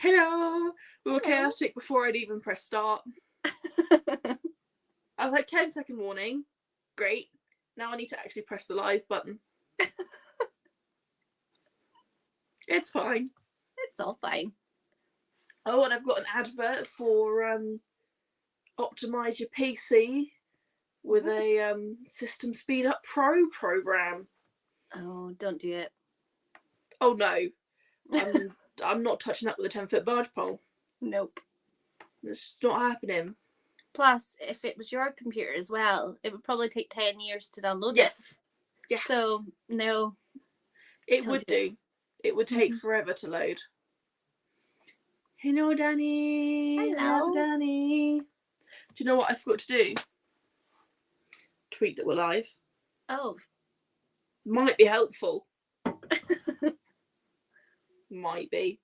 Hello! We were Hello. chaotic before I'd even press start. I was like, 10-second warning. Great. Now I need to actually press the live button. It's fine. It's all fine. Oh, and I've got an advert for Optimize Your PC with a System Speed Up Pro program. Oh, don't do it. Oh no. I'm not touching that with a 10-foot barge pole. Nope. It's not happening. Plus, if it was your computer as well, it would probably take 10 years to download Yes. it. Yeah. So, no. It would do. It would take forever to load. Hello, Danny. Hello. Danny. Do you know what I forgot to do? Tweet that we're live. Oh. Might be helpful. Might be.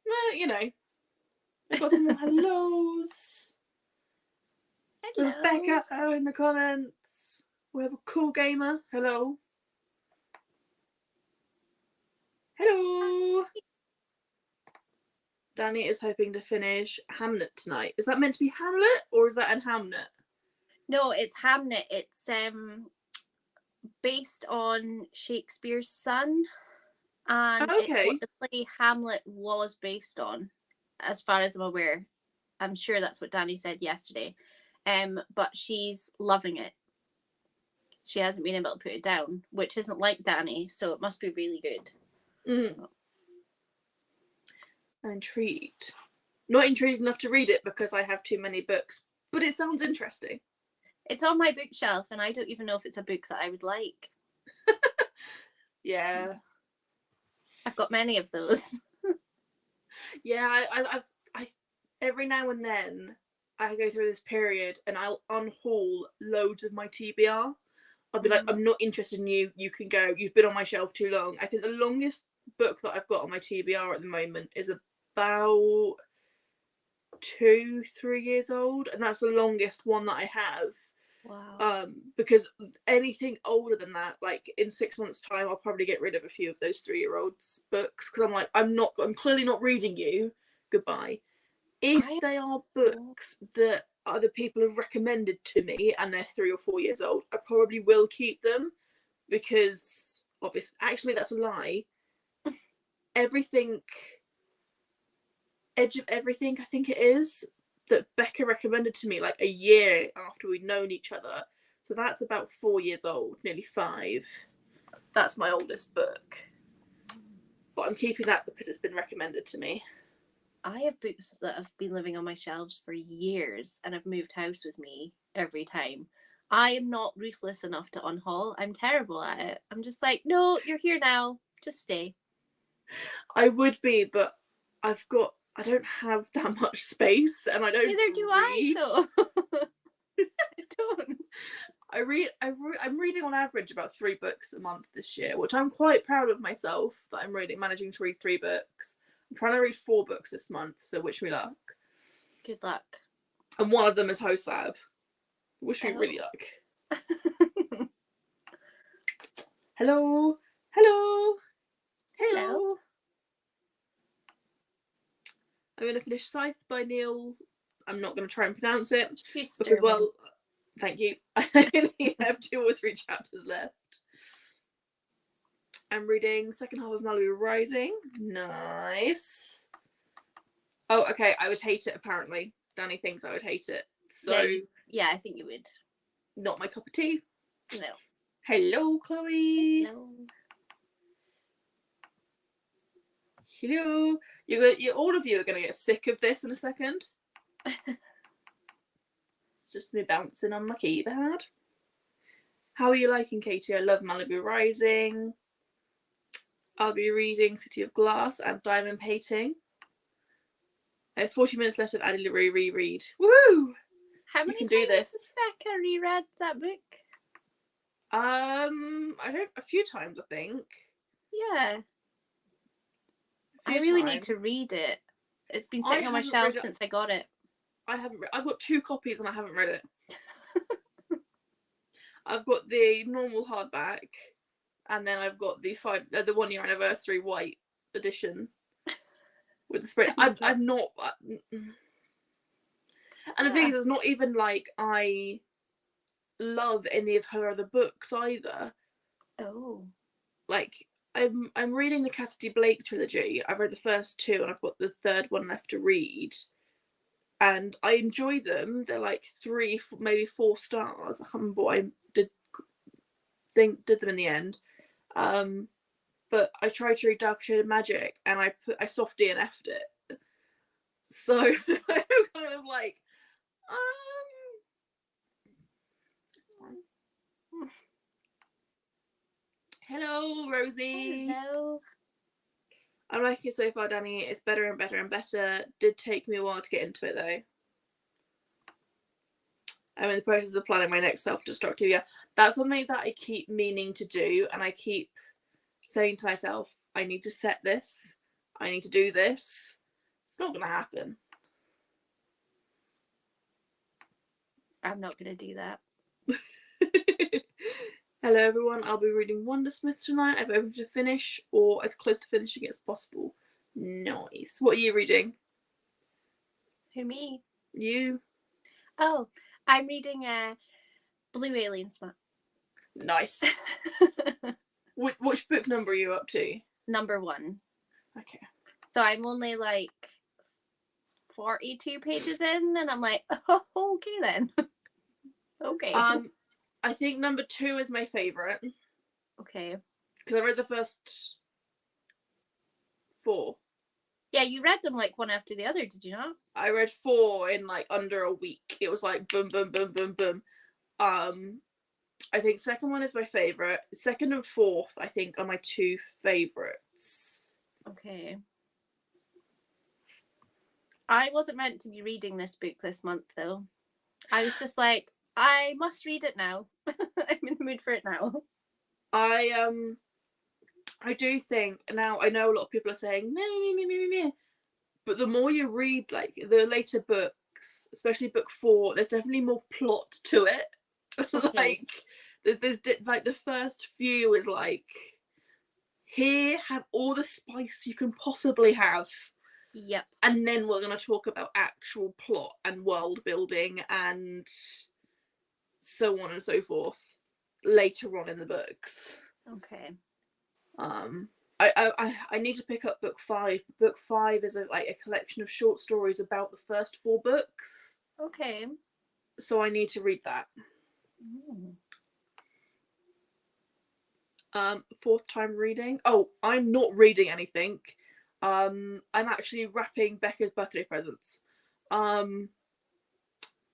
Well, you know. I've got some more hellos. Hello. Rebecca in the comments. We have a cool gamer. Hello. Hello. Danny is hoping to finish Hamlet tonight. Is that meant to be Hamlet or is that in Hamnet? No, it's Hamnet. It's based on Shakespeare's son. And it's what the play Hamlet was based on, as far as I'm aware. I'm sure that's what Danny said yesterday. But she's loving it. She hasn't been able to put it down, which isn't like Danny, so it must be really good. I'm intrigued. Not intrigued enough to read it because I have too many books, but it sounds interesting. It's on my bookshelf, and I don't even know if it's a book that I would like. Yeah. I've got many of those. Yeah, I every now and then I go through this period and I'll unhaul loads of my TBR. I'll be like, I'm not interested in you. You can go. You've been on my shelf too long. I think the longest book that I've got on my TBR at the moment is about 2-3 years old, and that's the longest one that I have. Wow. Because anything older than that, like in 6 months' time, I'll probably get rid of a few of those 3-year-olds books because I'm like, I'm clearly not reading you. Goodbye. If they are books that other people have recommended to me and they're 3 or 4 years old, I probably will keep them because obviously, actually, that's a lie. Edge of Everything, I think it is, that Becca recommended to me like a year after we'd known each other. So that's about 4 years old, nearly 5. That's my oldest book. But I'm keeping that because it's been recommended to me. I have books that have been living on my shelves for years and have moved house with me every time. I am not ruthless enough to unhaul. I'm terrible at it. I'm just like, no, you're here now. Just stay. I would be, but I don't have that much space, and I don't. Neither do I. So I don't. I'm reading on average about 3 books a month this year, which I'm quite proud of myself that I'm managing to read 3 books. I'm trying to read 4 books this month, so wish me luck. Good luck. And one of them is HostLab. Wish me really luck. Hello. Hello. Hello. I'm going to finish Scythe by Neil. I'm not going to try and pronounce it. Because, well, thank you. I only have 2 or 3 chapters left. I'm reading second half of Malibu Rising. Nice. Oh, okay. I would hate it, apparently. Danny thinks I would hate it. So yeah, I think you would. Not my cup of tea. No. Hello, Chloe. Hello. Hello. All of you are going to get sick of this in a second. It's just me bouncing on my keypad. How are you liking, Katie? I love Malibu Rising. I'll be reading City of Glass and Diamond Painting. I have 40 minutes left of Addie LaRue reread. Woo! How many times has Becca reread that book? A few times, I think. Yeah. I really need to read it. It's been sitting on my shelf since I got it. I've got 2 copies and I haven't read it. I've got the normal hardback, and then I've got the 1 year anniversary white edition. with the spray. I've not. And the thing is, it's not even like I love any of her other books either. Oh. Like, I'm reading the Cassidy Blake trilogy. I've read the first two, and I've got the third one left to read. And I enjoy them. They're like 3, maybe 4 stars. I can't remember what I did them in the end. But I tried to read Dark Shade of Magic, and I soft DNF'd it. So I'm kind of like, it's fine. Hello, Rosie. Hello. I'm liking it so far, Danny. It's better and better and better. Did take me a while to get into it though. I'm in the process of planning my next self-destructive year. That's something that I keep meaning to do, and I keep saying to myself, I need to set this. I need to do this. It's not going to happen. I'm not going to do that. Hello everyone, I'll be reading Wondersmith tonight. I've opened to finish, or as close to finishing as possible. Nice. What are you reading? Who, me? You? Oh, I'm reading Blue Alien Smut. Nice. Which book number are you up to? Number 1. Okay. So I'm only like 42 pages in, and I'm like, oh, okay then. Okay. I think number 2 is my favourite. Okay. Because I read the first 4. Yeah, you read them like one after the other, did you not? I read 4 in like under a week. It was like boom, boom, boom, boom, boom. I think second one is my favourite. Second and fourth, I think, are my 2 favourites. Okay. I wasn't meant to be reading this book this month, though. I was just like, I must read it now. I'm in the mood for it now. I do think now, I know a lot of people are saying meh, but the more you read like the later books, especially book 4, there's definitely more plot to it. Okay. Like there's like the first few is like, here, have all the spice you can possibly have. Yep. And then we're going to talk about actual plot and world building and so on and so forth later on in the books. Okay. I need to pick up book 5. Book 5 is a collection of short stories about the first 4 books. Okay. So I need to read that. Fourth time reading. Oh, I'm not reading anything. I'm actually wrapping Becca's birthday presents.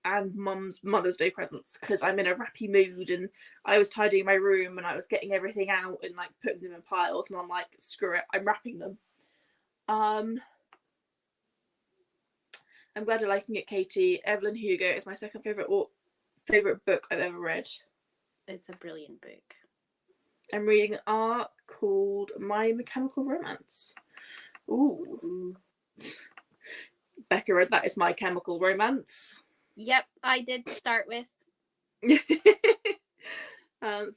And Mum's Mother's Day presents, because I'm in a wrappy mood, and I was tidying my room and I was getting everything out and like putting them in piles, and I'm like, screw it, I'm wrapping them. I'm glad you're liking it, Katie. Evelyn Hugo is my second favourite book I've ever read. It's a brilliant book. I'm reading an arc called My Mechanical Romance. Ooh. Becca read that. Is My Chemical Romance. Yep, I did to start with.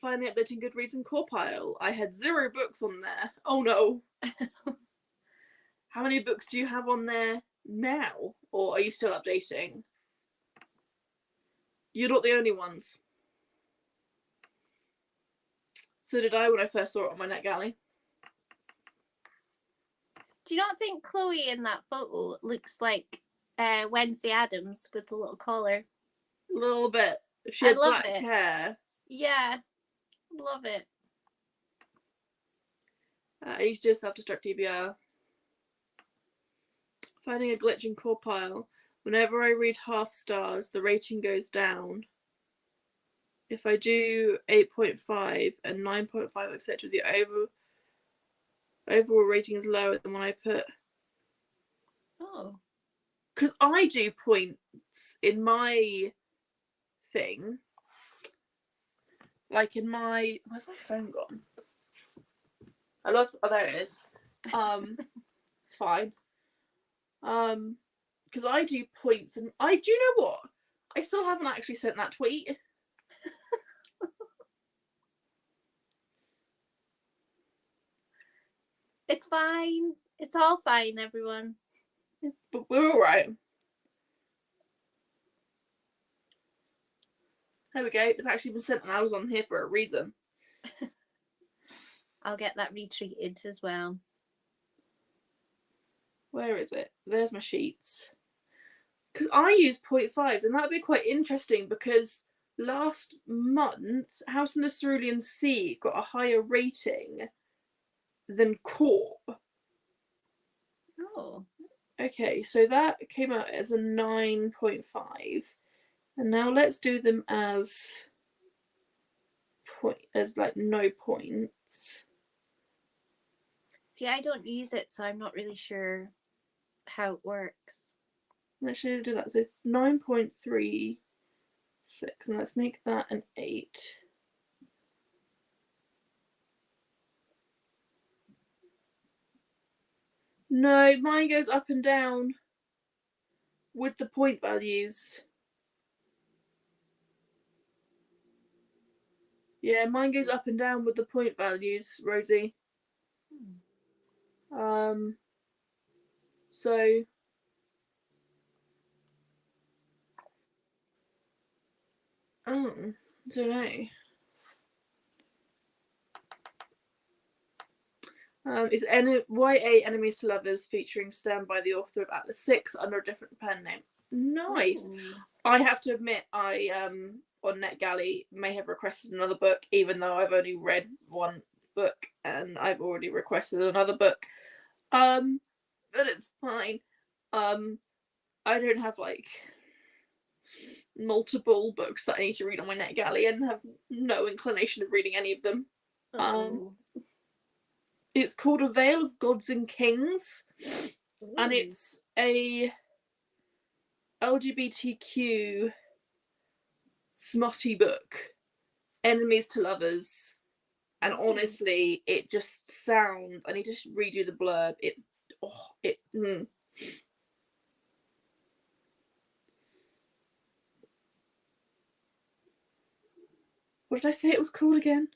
Finally updating Goodreads and Corpile. I had 0 books on there. Oh no. How many books do you have on there now? Or are you still updating? You're not the only ones. So did I when I first saw it on my NetGalley. Do you not think Chloe in that photo looks like Wednesday Addams with the little collar? A little bit. If she had black hair. Yeah. Love it. Age to self-destruct TBR. Finding a glitch in Corpile. Whenever I read half stars, the rating goes down. If I do 8.5 and 9.5, etc., the overall rating is lower than when I put. Oh. Because I do points in my thing. Like in my. Where's my phone gone? I lost. Oh, there it is. It's fine. Because I do points, and do you know what? I still haven't actually sent that tweet. It's fine. It's all fine, everyone. But we're all right. There we go. It's actually been sent on Amazon here for a reason. I'll get that retreated as well. Where is it? There's my sheets. Because I use 0.5s, and that would be quite interesting because last month, House in the Cerulean Sea got a higher rating than Corp. Oh. Okay, so that came out as a 9.5. And now let's do them as like no points. See, I don't use it, so I'm not really sure how it works. Let's do that. So 9.36, and let's make that an 8. No, mine goes up and down with the point values. Yeah, mine goes up and down with the point values, Rosie. So I don't know. Is YA Enemies to Lovers featuring Stand by the author of Atlas 6 under a different pen name. Nice. Ooh. I have to admit, I on NetGalley may have requested another book, even though I've only read one book and I've already requested another book. But it's fine. I don't have like multiple books that I need to read on my NetGalley and have no inclination of reading any of them. It's called A Veil of Gods and Kings. Ooh. And it's a LGBTQ smutty book, enemies to lovers. And honestly, it just sounds, I need to redo the blurb. What did I say it was called again?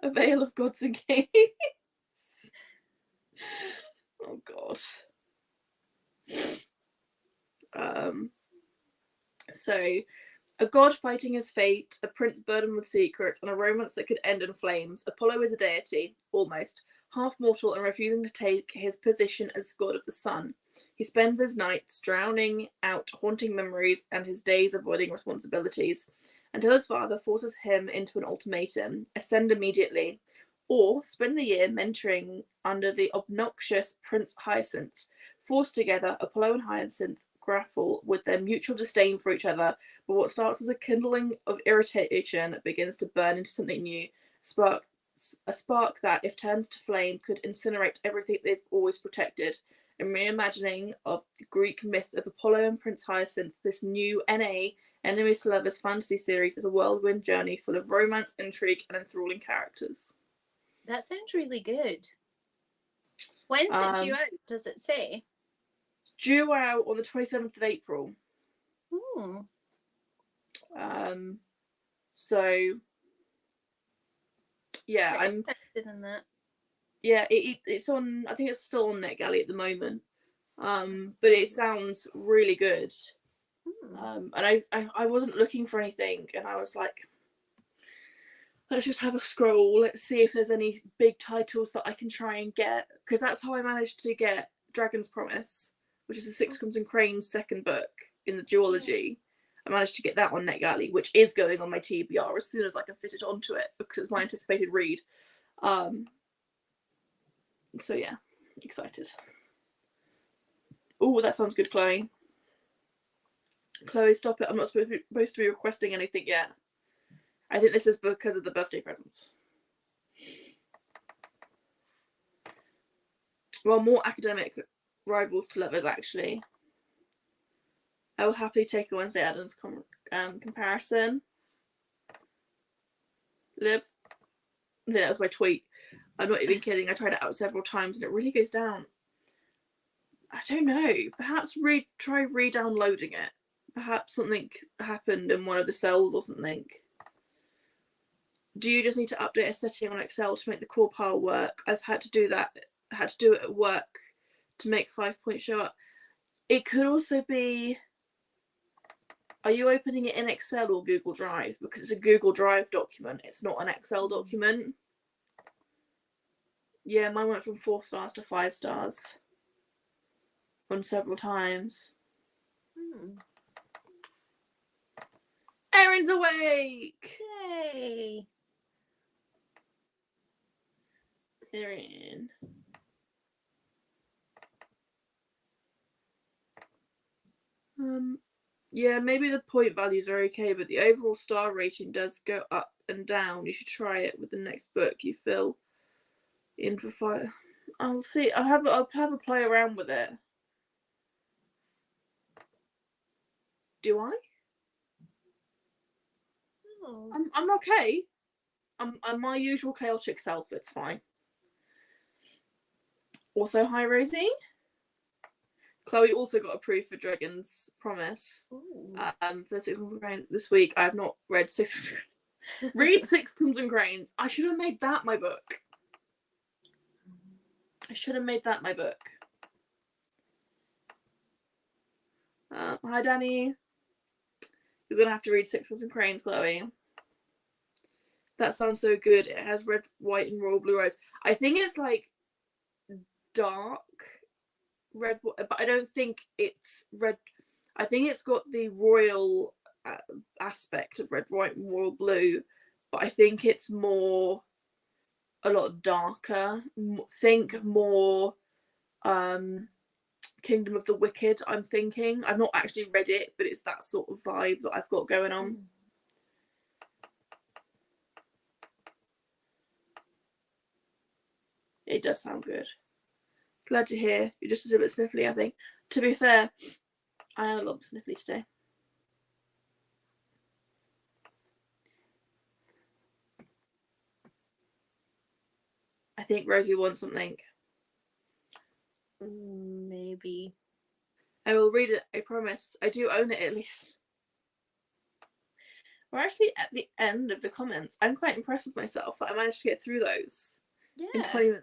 A Veil of Gods and Kings. Oh God. So, a god fighting his fate, a prince burdened with secrets, and a romance that could end in flames. Apollo is a deity, almost, half mortal and refusing to take his position as god of the sun. He spends his nights drowning out haunting memories and his days avoiding responsibilities, until his father forces him into an ultimatum: ascend immediately, or spend the year mentoring under the obnoxious Prince Hyacinth. Forced together, Apollo and Hyacinth grapple with their mutual disdain for each other, but what starts as a kindling of irritation begins to burn into something new, a spark that, if turned to flame, could incinerate everything they've always protected. A reimagining of the Greek myth of Apollo and Prince Hyacinth, this new NA Enemies to Lovers fantasy series is a whirlwind journey full of romance, intrigue, and enthralling characters. That sounds really good. When's it due out? Does it say? Due out on the 27th of April. So yeah, I'm interested in that. Yeah, it's on. I think it's still on NetGalley at the moment. But it sounds really good. And I wasn't looking for anything, and I was like, let's just have a scroll. Let's see if there's any big titles that I can try and get, because that's how I managed to get Dragon's Promise, which is the Six Crimson Crane's second book in the duology. I managed to get that on NetGalley, which is going on my TBR as soon as I can fit it onto it, because it's my anticipated read. So yeah, excited. Oh, that sounds good, Chloe. Chloe, stop it. I'm not supposed to be requesting anything yet. I think this is because of the birthday presents. Well, more academic rivals to lovers, actually. I will happily take a Wednesday Addams comparison. Liv. I think that was my tweet. I'm not even kidding. I tried it out several times and it really goes down. I don't know. Perhaps try re-downloading it. Perhaps something happened in one of the cells or something. Do you just need to update a setting on Excel to make the core pile work? I've had to do that. I had to do it at work to make 5 points show up. It could also be, are you opening it in Excel or Google Drive? Because it's a Google Drive document. It's not an Excel document. Yeah, mine went from 4 stars to 5 stars on several times. Erin's awake! Yay! Erin. Yeah, maybe the point values are okay, but the overall star rating does go up and down. You should try it with the next book you fill in for 5. I'll see. I'll have a play around with it. Do I? Oh. I'm okay. I'm my usual chaotic self. It's fine. Also, hi Rosie. Chloe also got approved for Dragon's Promise. This week. I have not read Six. Read Six Crimson Cranes. I should have made that my book. Hi Danny. You're gonna have to read Six Crimson Cranes, Chloe. That sounds so good. It has red, white, and royal blue eyes. I think it's like dark red, but I don't think it's red. I think it's got the royal aspect of red, white, and royal blue, but I think it's more a lot darker. Think more Kingdom of the Wicked. I'm thinking. I've not actually read it, but it's that sort of vibe that I've got going on. It does sound good. Glad to hear. You're just a bit sniffly, I think. To be fair, I am a little sniffly today. I think Rosie wants something. Maybe. I will read it, I promise. I do own it at least. We're actually at the end of the comments. I'm quite impressed with myself that I managed to get through those in 20 minutes.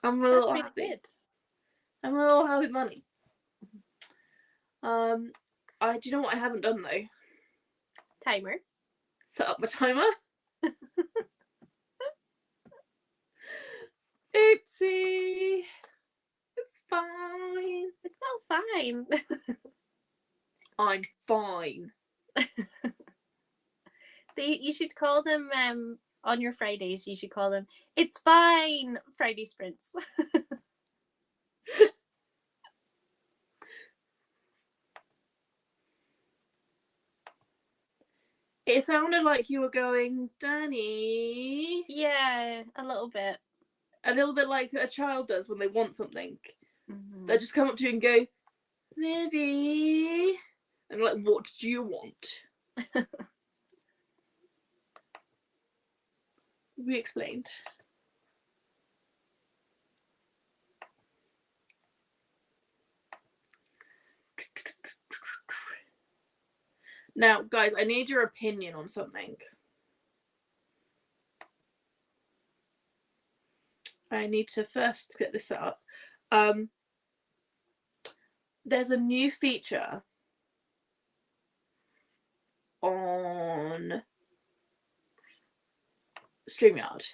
I'm a little happy. Good. I'm a little happy money. Do you know what I haven't done though? Timer. Set up my timer. Oopsie. It's fine. It's not fine. I'm fine. You should call them on your Fridays. You should call them "It's Fine" Friday sprints. It sounded like you were going, Danny. Yeah, a little bit. A little bit like a child does when they want something. Mm-hmm. They just come up to you and go, Livy. And like, what do you want? We explained. Now, guys, I need your opinion on something. I need to first get this set up. There's a new feature on StreamYard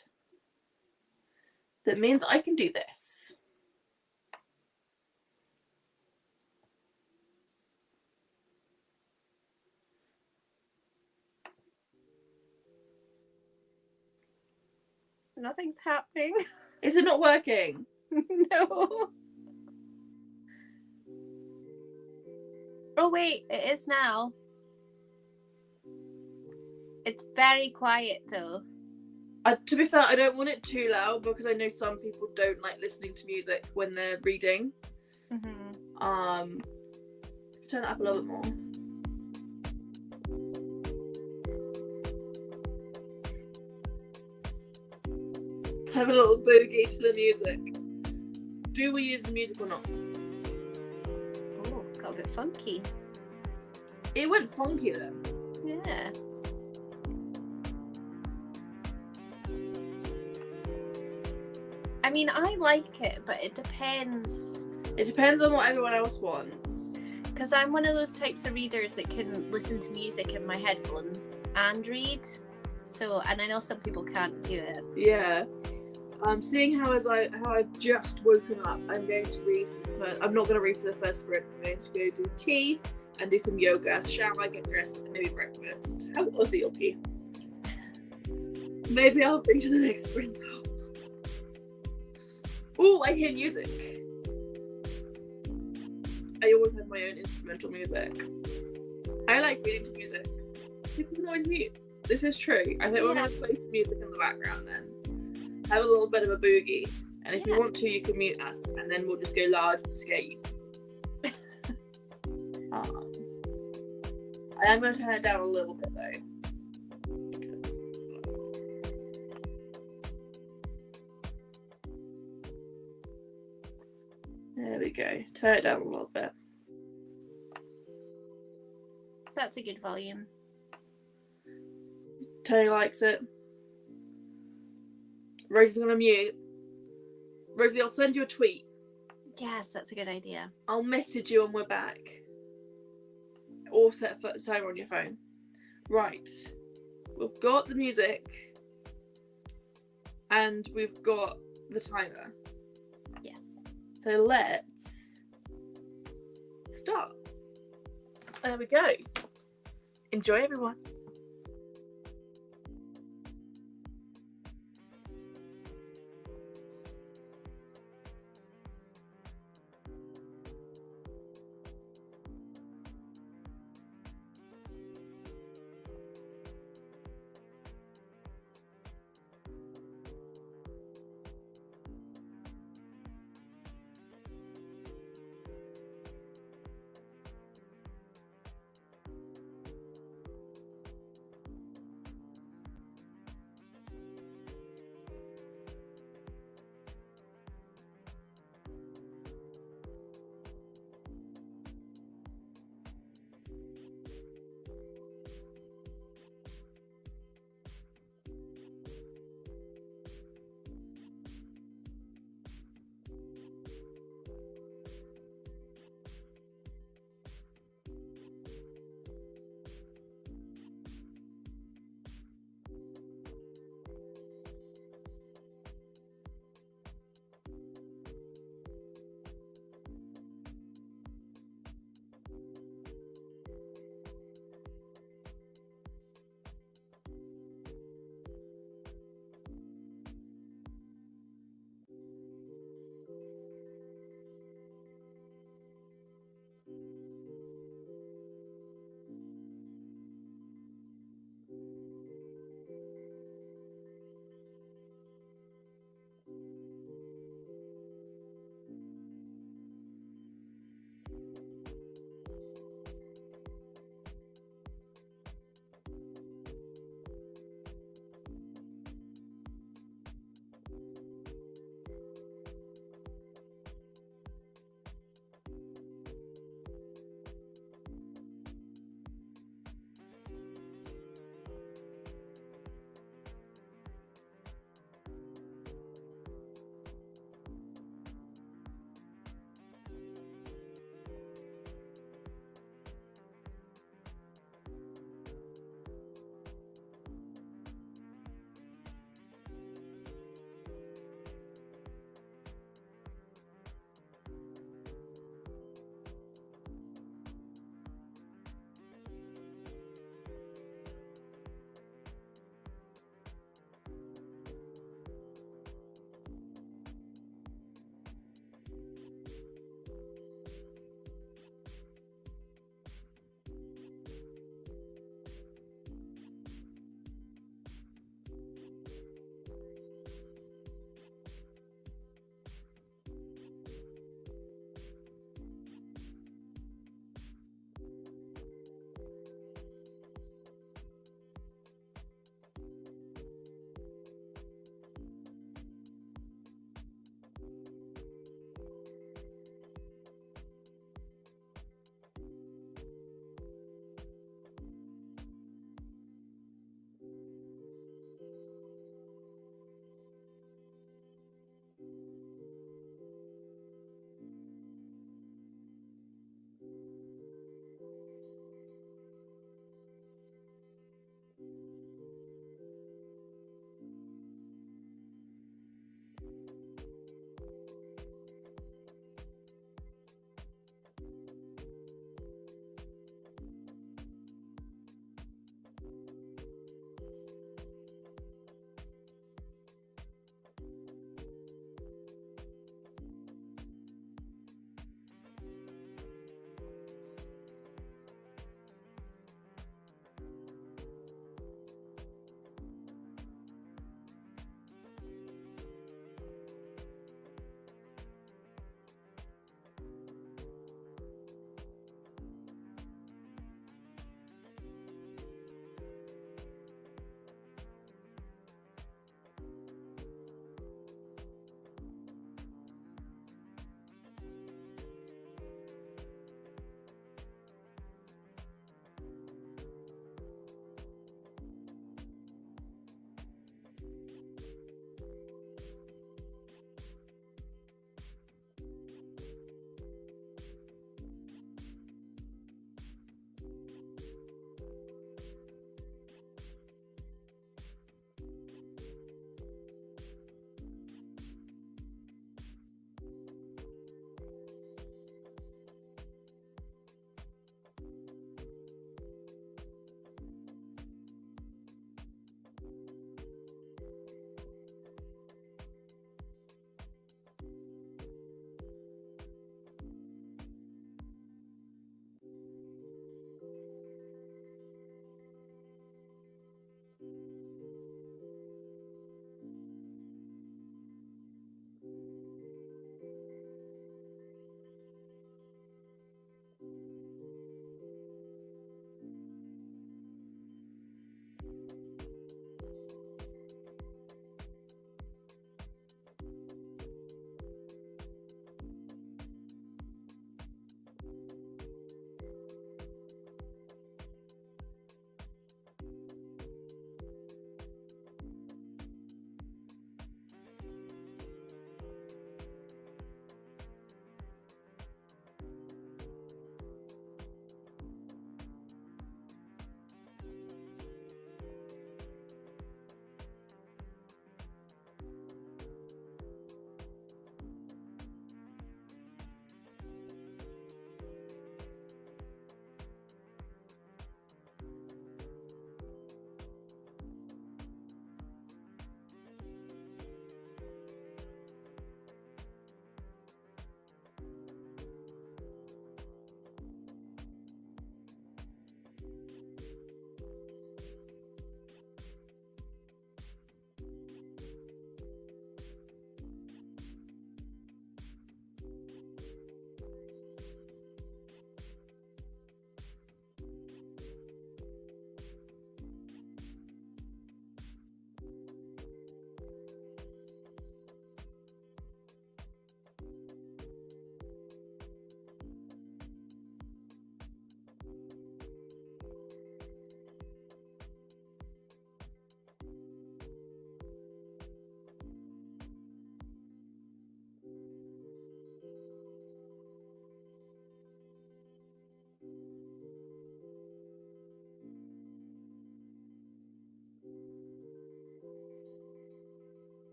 that means I can do this. Nothing's happening. Is it not working? No. Oh wait, it is now. It's very quiet though. To be fair, I don't want it too loud because I know some people don't like listening to music when they're reading. Mm-hmm. Turn it up a little bit more. Have a little boogie to the music. Do we use the music or not? Oh, got a bit funky. It went funky then. Yeah. I mean, I like it, but it depends It depends on what everyone else wants. Because I'm one of those types of readers that can listen to music in my headphones and read. So, and I know some people can't do it. Yeah. Seeing how I've just woken up, I'm going to read. I'm not going to read for the first sprint. I'm going to go do tea and do some yoga, shower, get dressed, and maybe breakfast. How Aussie of you? Maybe I'll read to the next sprint. Oh, I hear music. I always have my own instrumental music. I like reading to music. People can always mute. This is true. I think we're going to play some music in the background then. Have a little bit of a boogie. And if you want to, you can mute us. And then we'll just go large and scare you. And I'm going to turn it down a little bit though. There we go. Turn it down a little bit. That's a good volume. Tony likes it. Rosie's gonna mute. Rosie, I'll send you a tweet. Yes, that's a good idea. I'll message you when we're back. Or set a timer on your phone. Right. We've got the music. And we've got the timer. Yes. So let's start. There we go. Enjoy, everyone.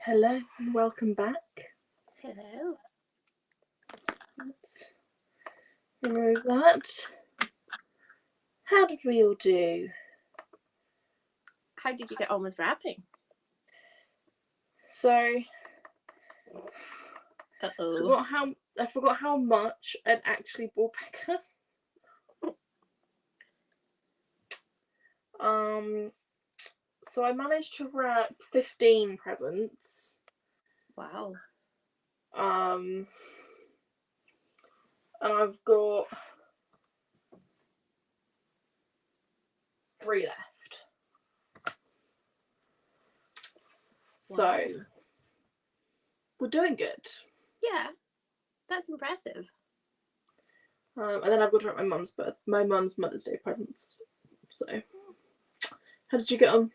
Hello and welcome back. Hello. Let's remove that. How did we all do? How did you get on with wrapping? So, Uh-oh. I forgot how much I'd actually bought back. So I managed to wrap 15 presents. Wow. And I've got 3 left. So Wow. we're doing good. Yeah, that's impressive. And then I've got to wrap my mum's Mother's Day presents. So, how did you get on?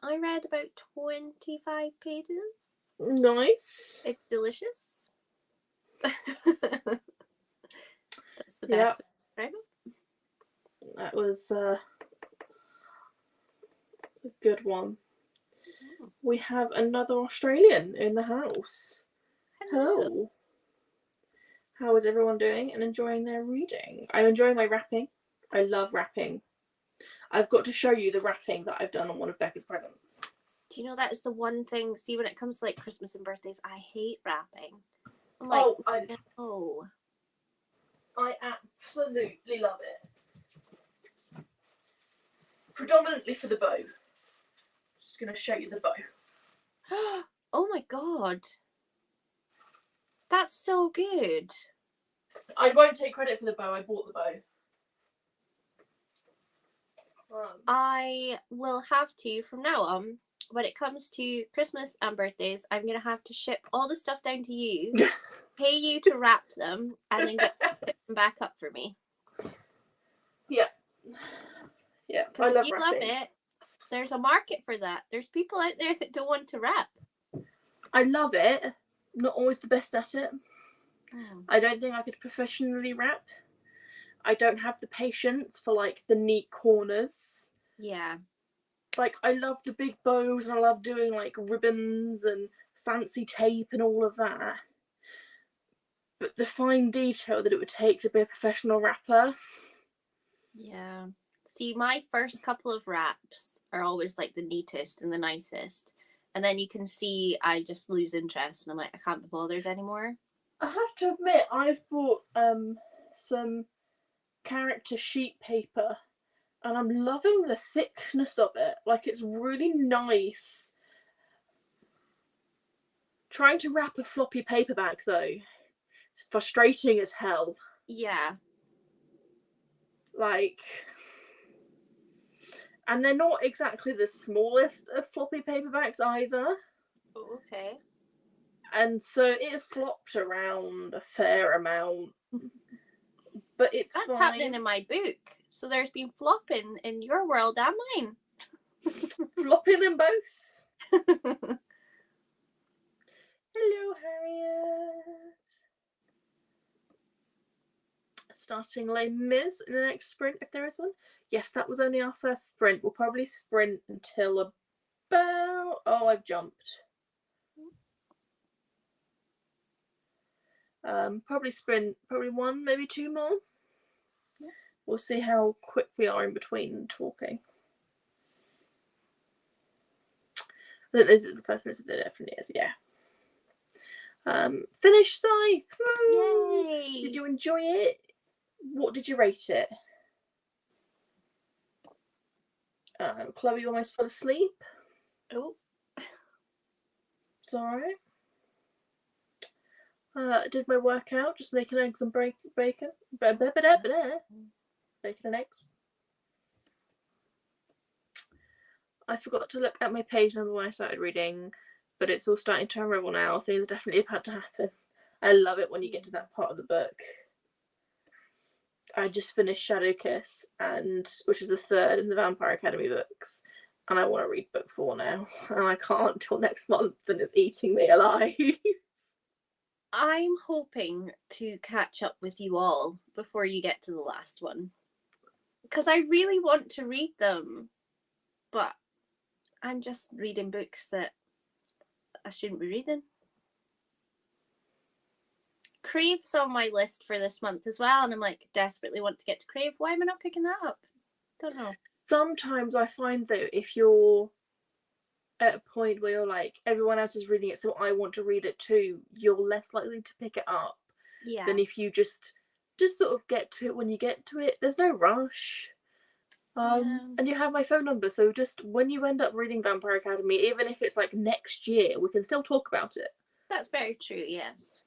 I read about 25 pages. Nice. It's delicious. That's the Yeah. best way to describe it. That was a good one. We have another Australian in the house. Hello. How is everyone doing and enjoying their reading? I'm enjoying my wrapping. I love wrapping. I've got to show you the wrapping that I've done on one of Becca's presents. Do you know that is the one thing? See, when it comes to like Christmas and birthdays, I hate wrapping. I'm like, no. I absolutely love it. Predominantly for the bow. Just going to show you the bow. Oh my god. That's so good. I won't take credit for the bow. I bought the bow. I will have to, from now on, when it comes to Christmas and birthdays, I'm going to have to ship all the stuff down to you, pay you to wrap them, and then get them back up for me. Yeah. Yeah, I love you wrapping. love it. There's a market for that. There's people out there that don't want to wrap. I love it. Not always the best at it. Oh. I don't think I could professionally wrap. I don't have the patience for like the neat corners. Yeah. Like I love the big bows and I love doing like ribbons and fancy tape and all of that. But the fine detail that it would take to be a professional wrapper. Yeah. See, my first couple of wraps are always like the neatest and the nicest. And then you can see I just lose interest and I'm like, I can't be bothered anymore. I have to admit, I've bought some character sheet paper and I'm loving the thickness of it. Like it's really nice. Trying to wrap a floppy paperback though, it's frustrating as hell. Yeah. Like, and they're not exactly the smallest of floppy paperbacks either. Oh, okay. And so it flopped around a fair amount. But it's That's fine. happening in my book. So there's been flopping in your world and mine. Flopping in both. Hello, Harriet. Starting Les Mis in the next sprint, if there is one. Yes, that was only our first sprint. We'll probably sprint until about... Oh, I've jumped. Probably sprint, probably 1, maybe 2 more. Yeah. We'll see how quick we are in between talking. This is the first person that definitely is, yeah. Finished Scythe! Woo! Yay! Did you enjoy it? What did you rate it? Chloe almost fell asleep. Oh. It's alright. Did my workout, just making eggs and bacon. Bacon and eggs. I forgot to look at my page number when I started reading, but it's all starting to unravel now. Things are definitely about to happen. I love it when you get to that part of the book. I just finished Shadowkiss, which is the 3rd in the Vampire Academy books, and I want to read book 4 now, and I can't until next month, and it's eating me alive. I'm hoping to catch up with you all before you get to the last one, because I really want to read them, but I'm just reading books that I shouldn't be reading. Crave's on my list for this month as well, and I'm like, desperately want to get to Crave. Why am I not picking that up? Don't know. Sometimes I find though, if you're at a point where you're like, everyone else is reading it, so I want to read it too, you're less likely to pick it up than if you just sort of get to it when you get to it. There's no rush. And you have my phone number, so just when you end up reading Vampire Academy, even if it's like next year, we can still talk about it. That's very true, yes.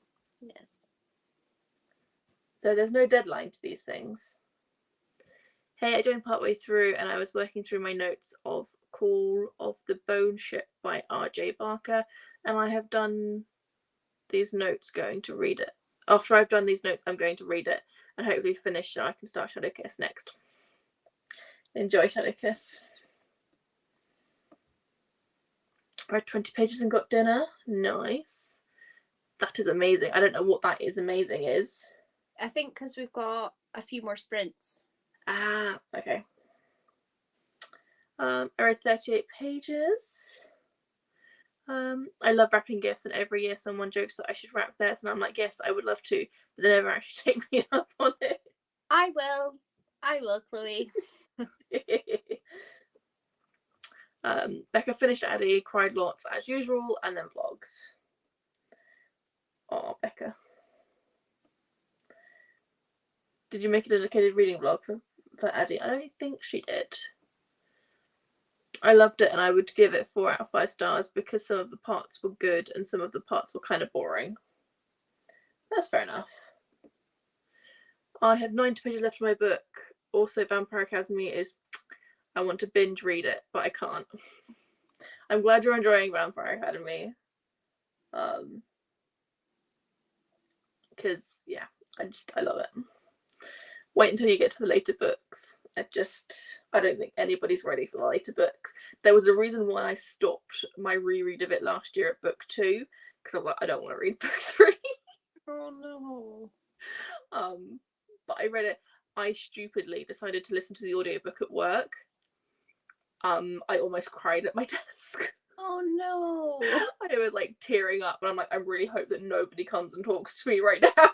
So there's no deadline to these things. Hey, I joined partway through and I was working through my notes of Call of the Bone Ship by R.J. Barker, and I have done these notes going to read it. After I've done these notes, I'm going to read it and hopefully finish so I can start Shadowkiss next. Enjoy Shadowkiss. Read 20 pages and got dinner. Nice. That is amazing. I don't know what that is amazing is. I think because we've got a few more sprints. Ah, okay. I read 38 pages. I love wrapping gifts, and every year someone jokes that I should wrap theirs, and I'm like, yes, I would love to, but they never actually take me up on it. I will, Chloe. Becca finished Addy, cried lots as usual, and then vlogged. Oh, Becca. Did you make a dedicated reading vlog for Addy? I don't think she did. I loved it, and I would give it 4 out of 5 stars because some of the parts were good and some of the parts were kind of boring. That's fair enough. I have 90 pages left of my book. Also, Vampire Academy is... I want to binge read it, but I can't. I'm glad you're enjoying Vampire Academy. Because, yeah, I love it. Wait until you get to the later books. I don't think anybody's ready for the later books. There was a reason why I stopped my reread of it last year at book 2, because I'm like, I don't want to read book 3. Oh no. But I read it. I stupidly decided to listen to the audiobook at work. I almost cried at my desk. Oh no. I was like tearing up, and I'm like, I really hope that nobody comes and talks to me right now.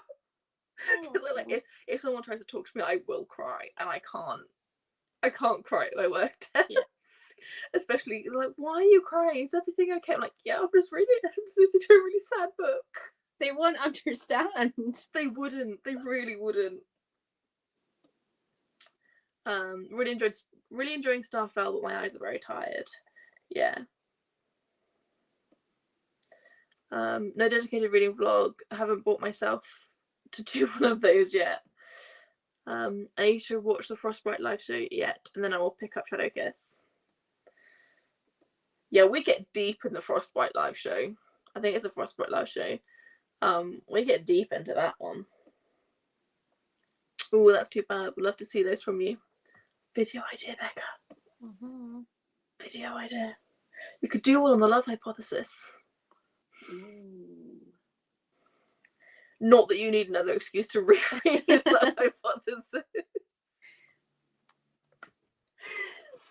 Because like, if someone tries to talk to me, I will cry, and I can't cry at my work desk. Yeah. Especially like, why are you crying? Is everything okay? I'm like, yeah, I'm just reading. I'm just listening to a really sad book. They won't understand. They wouldn't. They really wouldn't. Really enjoying Starfell, but my eyes are very tired. Yeah. No dedicated reading vlog. I haven't bought myself to do one of those yet. I need to watch the Frostbite live show yet, and then I will pick up Shadowkiss. Yeah, we get deep in the Frostbite live show. I think it's a Frostbite live show. We get deep into that one. Oh, that's too bad. We'd love to see those from you. Video idea, Becca. Mm-hmm. Video idea. We could do one on the Love Hypothesis. Ooh. Not that you need another excuse to reread Love Hypothesis.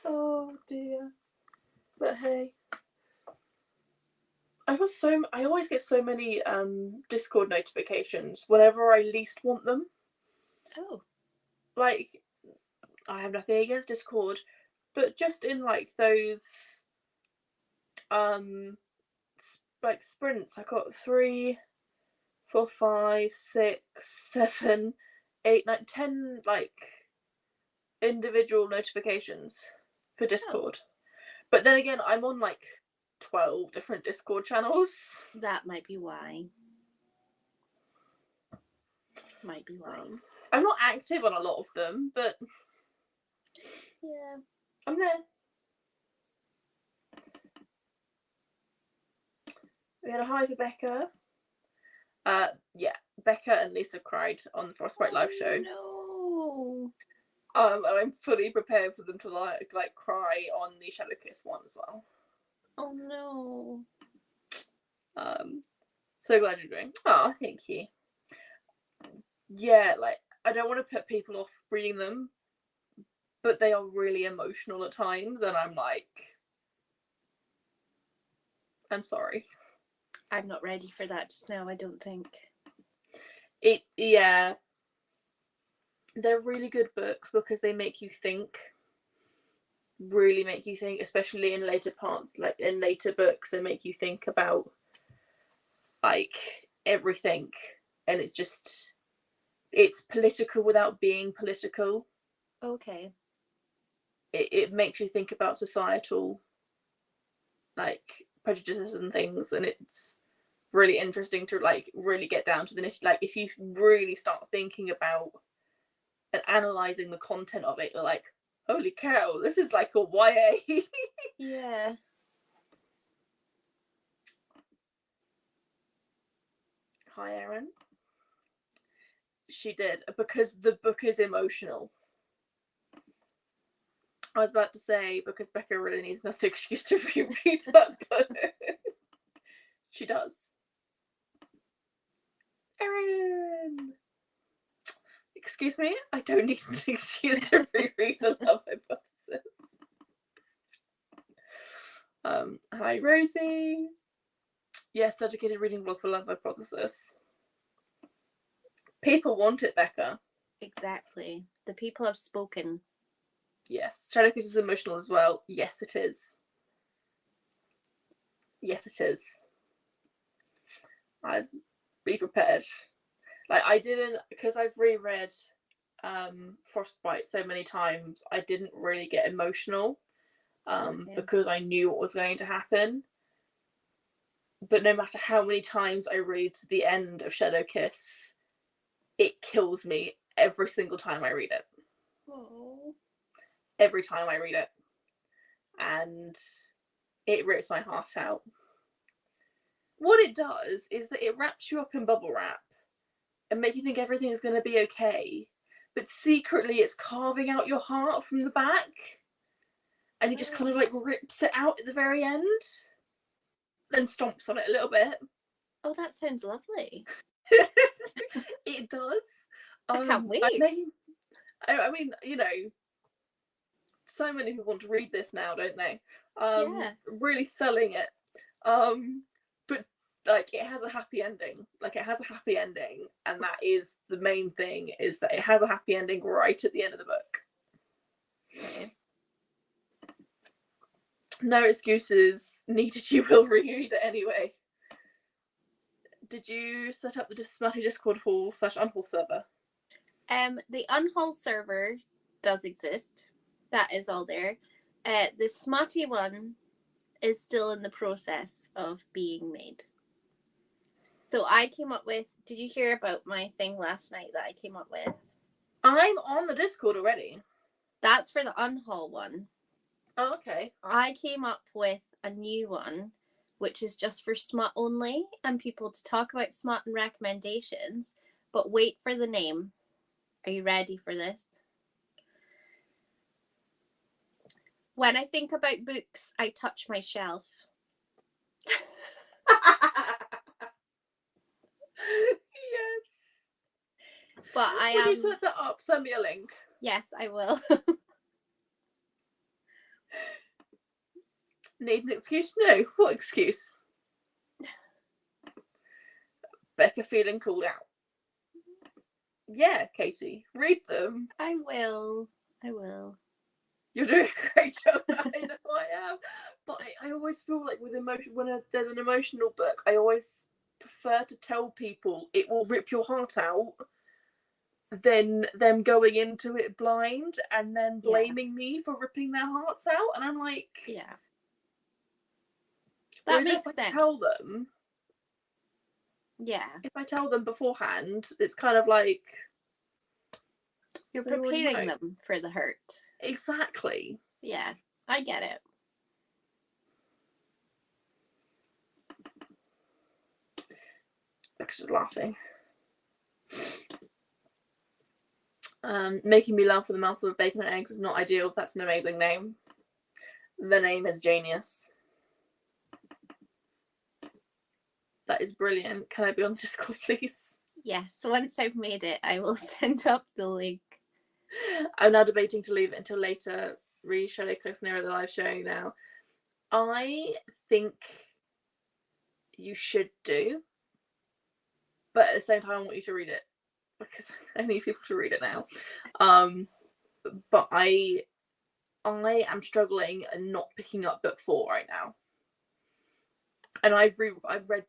Oh dear. But hey, I always get so many Discord notifications whenever I least want them. Oh. Like, I have nothing against Discord, but just in like those like sprints, I got 3, 4, 5, 6, 7, 8, 9, 10 like individual notifications for Discord. Oh. But then again, I'm on like 12 different Discord channels. That might be why. I'm not active on a lot of them, but yeah, I'm there. We had a hi for Becca. Yeah, Becca and Lisa cried on the Frostbite live show. No. And I'm fully prepared for them to like cry on the Shadowkiss one as well. Oh no. So glad you're doing. Oh, thank you. Yeah, like I don't want to put people off reading them, but they are really emotional at times, and I'm like, I'm sorry. I'm not ready for that just now, I don't think. Yeah. They're really good books because they make you think. Really make you think, especially in later parts, like in later books, they make you think about like everything, and it's political without being political. Okay. It makes you think about societal like prejudices and things, and it's really interesting to like really get down to the nitty. Like if you really start thinking about and analyzing the content of it, you're like, holy cow, this is like a YA. Yeah. Hi, Erin. She did, because the book is emotional. I was about to say, because Becca really needs another excuse to reread that book. She does. Erin! Excuse me? I don't need an excuse to reread The Love Hypothesis. Hi, Rosie. Yes, dedicated reading blog for Love Hypothesis. People want it, Becca. Exactly. The people have spoken. Yes. Shadowkiss is emotional as well. Yes, it is. Yes, it is. I'd be prepared. Like, I didn't, because I've reread Frostbite so many times, I didn't really get emotional because I knew what was going to happen. But no matter how many times I read to the end of Shadowkiss, it kills me every single time I read it. Oh. Every time I read it. And it rips my heart out. What it does is that it wraps you up in bubble wrap and make you think everything is going to be okay. But secretly it's carving out your heart from the back. And it just kind of like rips it out at the very end. Then stomps on it a little bit. Oh, that sounds lovely. It does. I can't wait. I mean, you know, so many people want to read this now, don't they? Yeah. Really selling it. But like it has a happy ending. Like it has a happy ending, and that is the main thing, is that it has a happy ending right at the end of the book. Okay. No excuses needed. You will reread it anyway. Did you set up the Smutty Discord hall / unhaul server? The unhaul server does exist. That is all there. The Smutty one is still in the process of being made. So I came up with, did you hear about my thing last night that I came up with? I'm on the Discord already. That's for the unhaul one. Oh, okay. I came up with a new one, which is just for smut only and people to talk about smut and recommendations. But wait for the name. Are you ready for this? When I think about books, I touch my shelf. Yes. But When you set that up, send me a link. Yes, I will. Need an excuse? No. What excuse? Becca feeling called out. Yeah, Katie, read them. I will. You're doing a great job. I know I am. But I always feel like with emotion, when there's an emotional book, I always prefer to tell people it will rip your heart out than them going into it blind and then blaming me for ripping their hearts out. And I'm like, yeah. That makes sense. If I tell them, yeah. If I tell them beforehand, it's kind of like you're preparing them for the hurt. Exactly. Yeah, I get it. Becca's just laughing. Making me laugh with a mouthful of bacon and eggs is not ideal. That's an amazing name. The name is genius. That is brilliant. Can I be on the Discord, please? Yes, once I've made it, I will send up the link. I'm now debating to leave it until later. Read Shadowkiss near the live showing now. I think you should do. But at the same time, I want you to read it because I need people to read it now. But I am struggling and not picking up book 4 right now. And I've read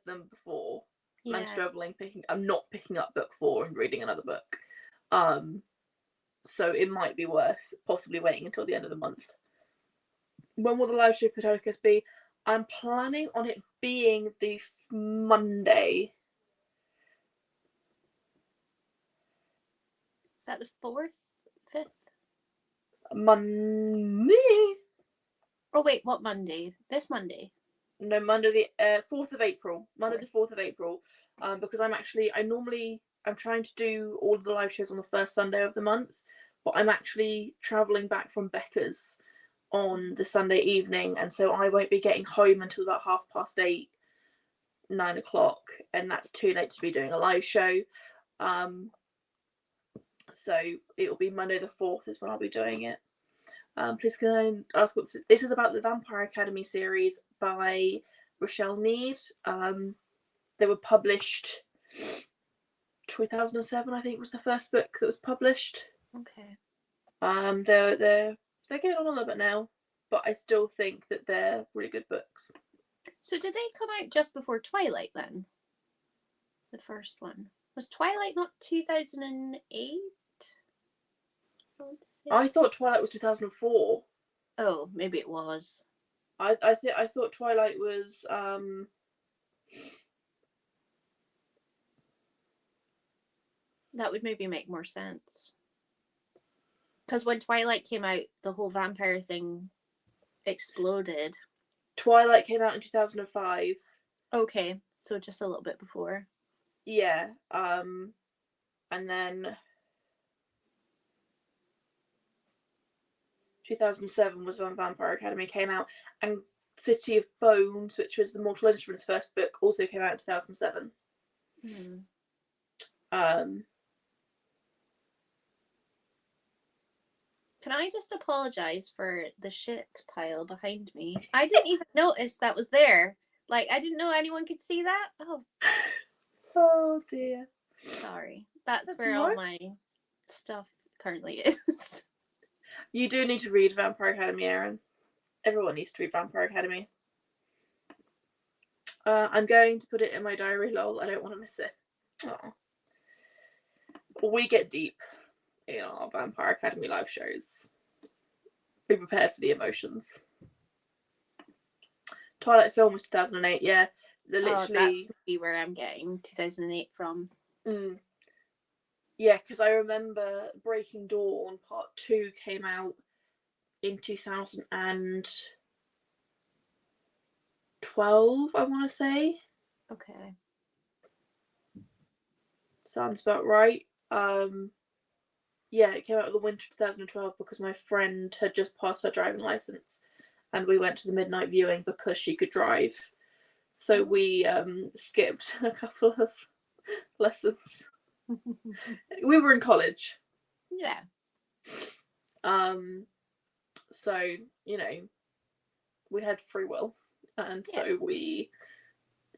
them before. And I'm struggling I'm not picking up book 4 and reading another book. So it might be worth possibly waiting until the end of the month. When will the live show for Titanicus be? I'm planning on it being the Monday. Is that the 4th? 5th? Monday. Oh wait, what Monday? This Monday? No, Monday the 4th of April. Monday the 4th of April. Because I'm trying to do all of the live shows on the first Sunday of the month, but I'm actually travelling back from Becca's on the Sunday evening, and so I won't be getting home until about 8:30, 9 o'clock, and that's too late to be doing a live show. So it'll be Monday the 4th is when I'll be doing it. Please can I ask what this is about? The Vampire Academy series by Rochelle Mead. They were published 2007, I think was the first book that was published. Okay. They're getting on a little bit now, but I still think that they're really good books. So did they come out just before Twilight then? The first one. Was Twilight not 2008? I thought Twilight was 2004. Oh, maybe it was. I thought Twilight was That would maybe make more sense. Because when Twilight came out, the whole vampire thing exploded. Twilight came out in 2005. Okay, so just a little bit before. Yeah, and then 2007 was when Vampire Academy came out, and City of Bones, which was the Mortal Instruments first book, also came out in 2007. Can I just apologise for the shit pile behind me? I didn't even notice that was there. Like, I didn't know anyone could see that. Oh dear. Sorry. That's where all my stuff currently is. You do need to read Vampire Academy, Erin. Everyone needs to read Vampire Academy. I'm going to put it in my diary, lol. I don't want to miss it. Oh. We get deep in our Vampire Academy live shows. Be prepared for the emotions. Twilight film was 2008, yeah. That's maybe where I'm getting 2008 from. Yeah, because I remember Breaking Dawn Part 2 came out in 2012, I want to say. Okay. Sounds about right. Yeah, it came out in the winter of 2012 because my friend had just passed her driving license and we went to the midnight viewing because she could drive. So we skipped a couple of lessons. We were in college. Yeah. So, you know, we had free will. And so we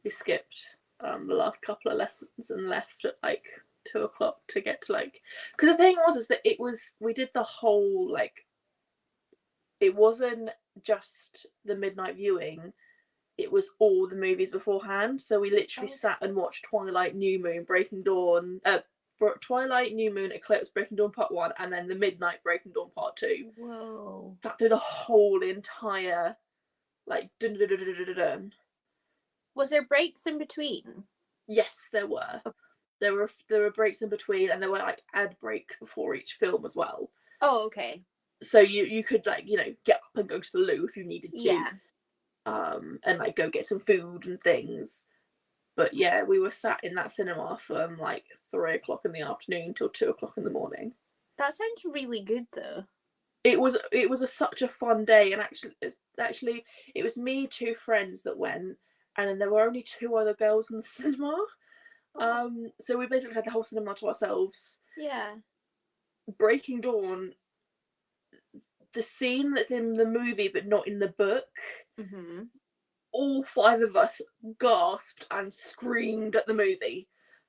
skipped the last couple of lessons and left at like 2 o'clock to get to like, because the thing was is that we did the whole like, it wasn't just the midnight viewing, it was all the movies beforehand. So we literally sat and watched Twilight, New Moon, Breaking Dawn, Twilight, New Moon, Eclipse, Breaking Dawn Part 1, and then the Midnight Breaking Dawn Part 2. Whoa. Sat through the whole entire like dun, dun, dun, dun, dun, dun. Was there breaks in between? Yes, there were. Okay. There were breaks in between, and there were like ad breaks before each film as well. Oh, okay. So you could like, you know, get up and go to the loo if you needed to. Yeah. And like go get some food and things. But yeah, we were sat in that cinema from like 3 o'clock in the afternoon till 2 o'clock in the morning. That sounds really good though. It was such a fun day, and actually it was me, 2 friends that went, and then there were only 2 other girls in the cinema. So we basically had the whole cinema to ourselves. Yeah. Breaking Dawn, the scene that's in the movie but not in the book, all 5 of us gasped and screamed at the movie.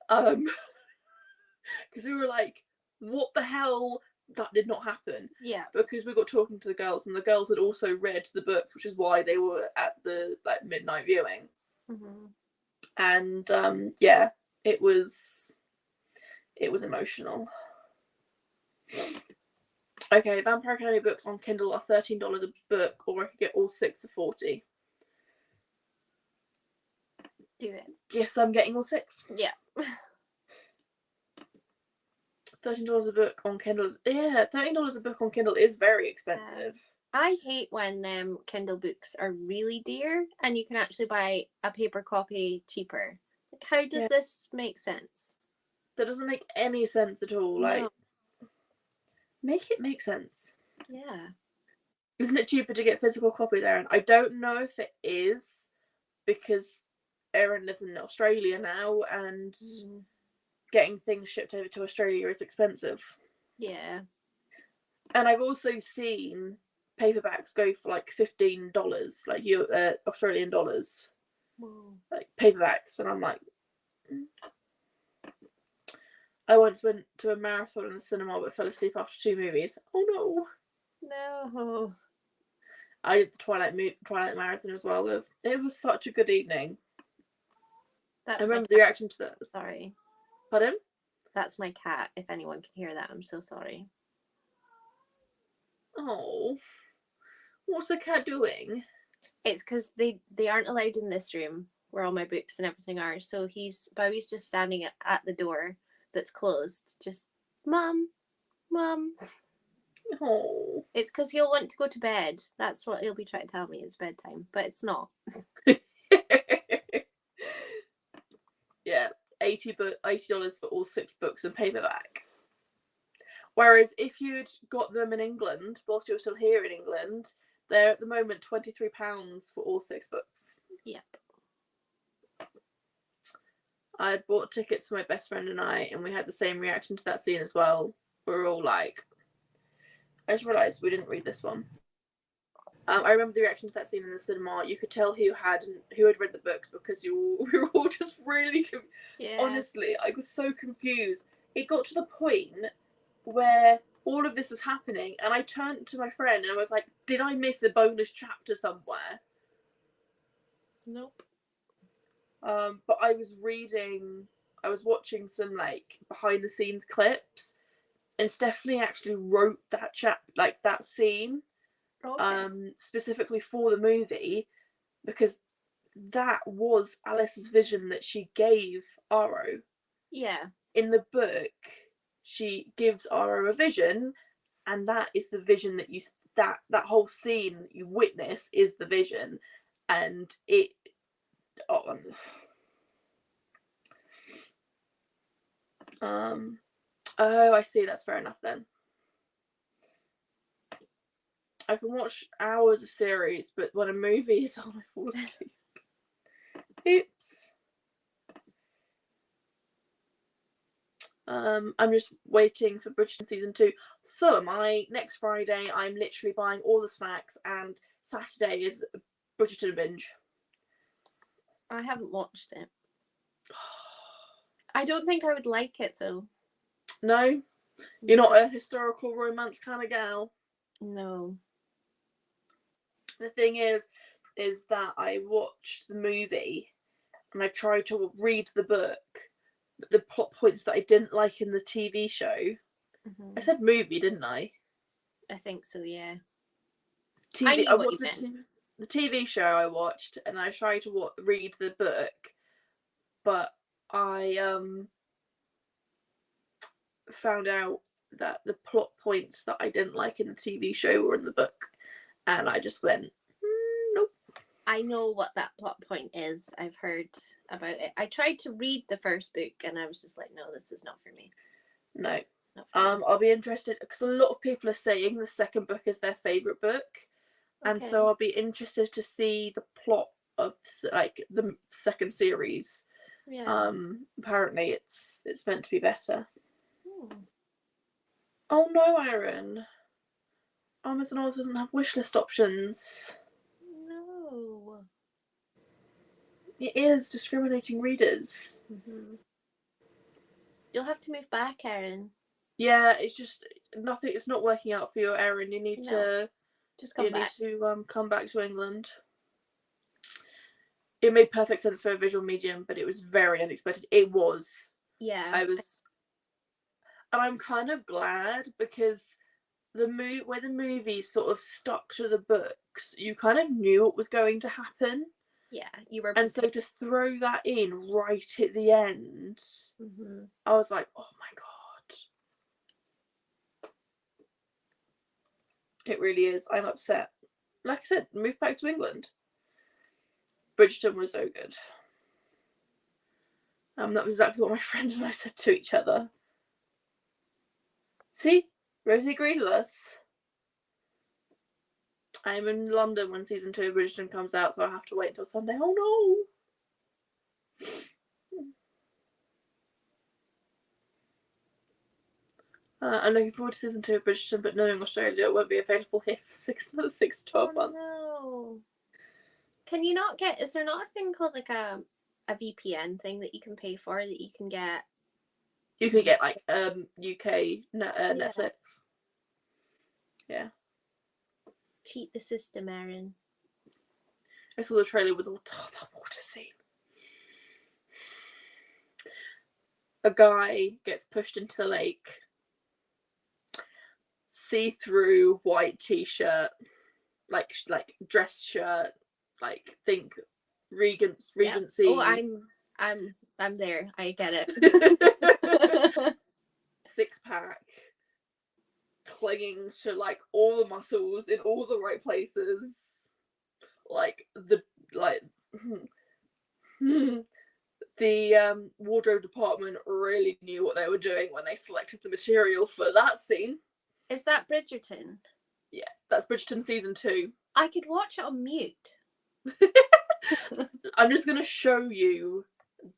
Because we were like, what the hell? That did not happen. Yeah. Because we got talking to the girls, and the girls had also read the book, which is why they were at the like midnight viewing. Mm-hmm. And yeah, it was emotional. Okay, Vampire Academy books on Kindle are $13 a book, or I could get all 6 for $40. Do it. Yes, I'm getting all 6. Yeah. $13 a book on Kindle is, yeah, $13 a book on Kindle is very expensive. I hate when Kindle books are really dear and you can actually buy a paper copy cheaper. Like, how does this make sense? That doesn't make any sense at all. Like, make it make sense. Yeah. Isn't it cheaper to get physical copy there? And I don't know if it is, because Erin lives in Australia now, and getting things shipped over to Australia is expensive. Yeah. And I've also seen paperbacks go for like $15, like Australian dollars. Whoa. Like paperbacks, and I'm like, I once went to a marathon in the cinema but fell asleep after 2 movies. Oh no. No. I did the Twilight marathon as well. It was such a good evening. I remember the reaction to that. Sorry. Pardon? That's my cat. If anyone can hear that, I'm so sorry. Oh. What's the cat doing? It's because they aren't allowed in this room where all my books and everything are. So Bowie's just standing at the door that's closed. Just, Mum. Oh. It's because he'll want to go to bed. That's what he'll be trying to tell me. It's bedtime, but it's not. Yeah, $80 for all 6 books and paperback. Whereas if you'd got them in England, whilst you're still here in England, they're at the moment £23 for all 6 books. Yep. I had bought tickets for my best friend and I, and we had the same reaction to that scene as well. We were all like, I just realised we didn't read this one. I remember the reaction to that scene in the cinema. You could tell who had read the books, because we were all just really honestly, I was so confused. It got to the point where all of this was happening, and I turned to my friend and I was like, did I miss a bonus chapter somewhere? Nope. But I was watching some like behind the scenes clips, and Stephanie actually wrote that that scene. Okay. Specifically for the movie, because that was Alice's vision that she gave Aro. Yeah. In the book, she gives Aro a vision, and that is the vision that that whole scene that you witness is the vision, and it. Oh, I see. That's fair enough then. I can watch hours of series, but when a movie is on, I fall asleep. Oops. I'm just waiting for Bridgerton season 2. So am I. Next Friday, I'm literally buying all the snacks, and Saturday is Bridgerton binge. I haven't watched it. I don't think I would like it though. No? You're not a historical romance kind of gal? No. The thing is that I watched the movie and I tried to read the book, but the plot points that I didn't like in the TV show. Mm-hmm. I said movie, didn't I? I think so, yeah. I watched the TV show I watched, and I tried to read the book, but I found out that the plot points that I didn't like in the TV show were in the book, and I just went, nope. I know what that plot point is. I've heard about it. I tried to read the first book, and I was just like, no, this is not for me. No. I'll be interested, because a lot of people are saying the second book is their favourite book, and so I'll be interested to see the plot of like the second series. Yeah. Apparently it's meant to be better. Oh no, Erin. Amazon also doesn't have wishlist options. No. It is discriminating readers. Mm-hmm. You'll have to move back, Erin. Yeah, it's just nothing. It's not working out for you, Erin. You need to just come back. Need to come back to England. It made perfect sense for a visual medium, but it was very unexpected. It was. Yeah. And I'm kind of glad because where the movie sort of stuck to the books, you kind of knew what was going to happen. Yeah, you were. And so to throw that in right at the end, mm-hmm. I was like, oh my god. It really is. I'm upset. Like I said, move back to England. Bridgerton was so good. That was exactly what my friend and I said to each other. See? Rosie agrees with us. I'm in London when season 2 of Bridgerton comes out, so I have to wait until Sunday. Oh no! I'm looking forward to season 2 of Bridgerton, but knowing Australia, it won't be available here for another 6 to 12 months. No. Can you not get? Is there not a thing called like a VPN thing that you can pay for that you can get? You can get like UK Netflix. Yeah. Cheat the system, Erin. I saw the trailer with all that water scene. A guy gets pushed into the lake. See-through white t-shirt, like dress shirt, like think Regency. Yeah. Oh, I'm there. I get it. 6-pack, clinging to like all the muscles in all the right places. The wardrobe department really knew what they were doing when they selected the material for that scene. Is that Bridgerton? Yeah, that's Bridgerton season 2. I could watch it on mute. I'm just gonna show you.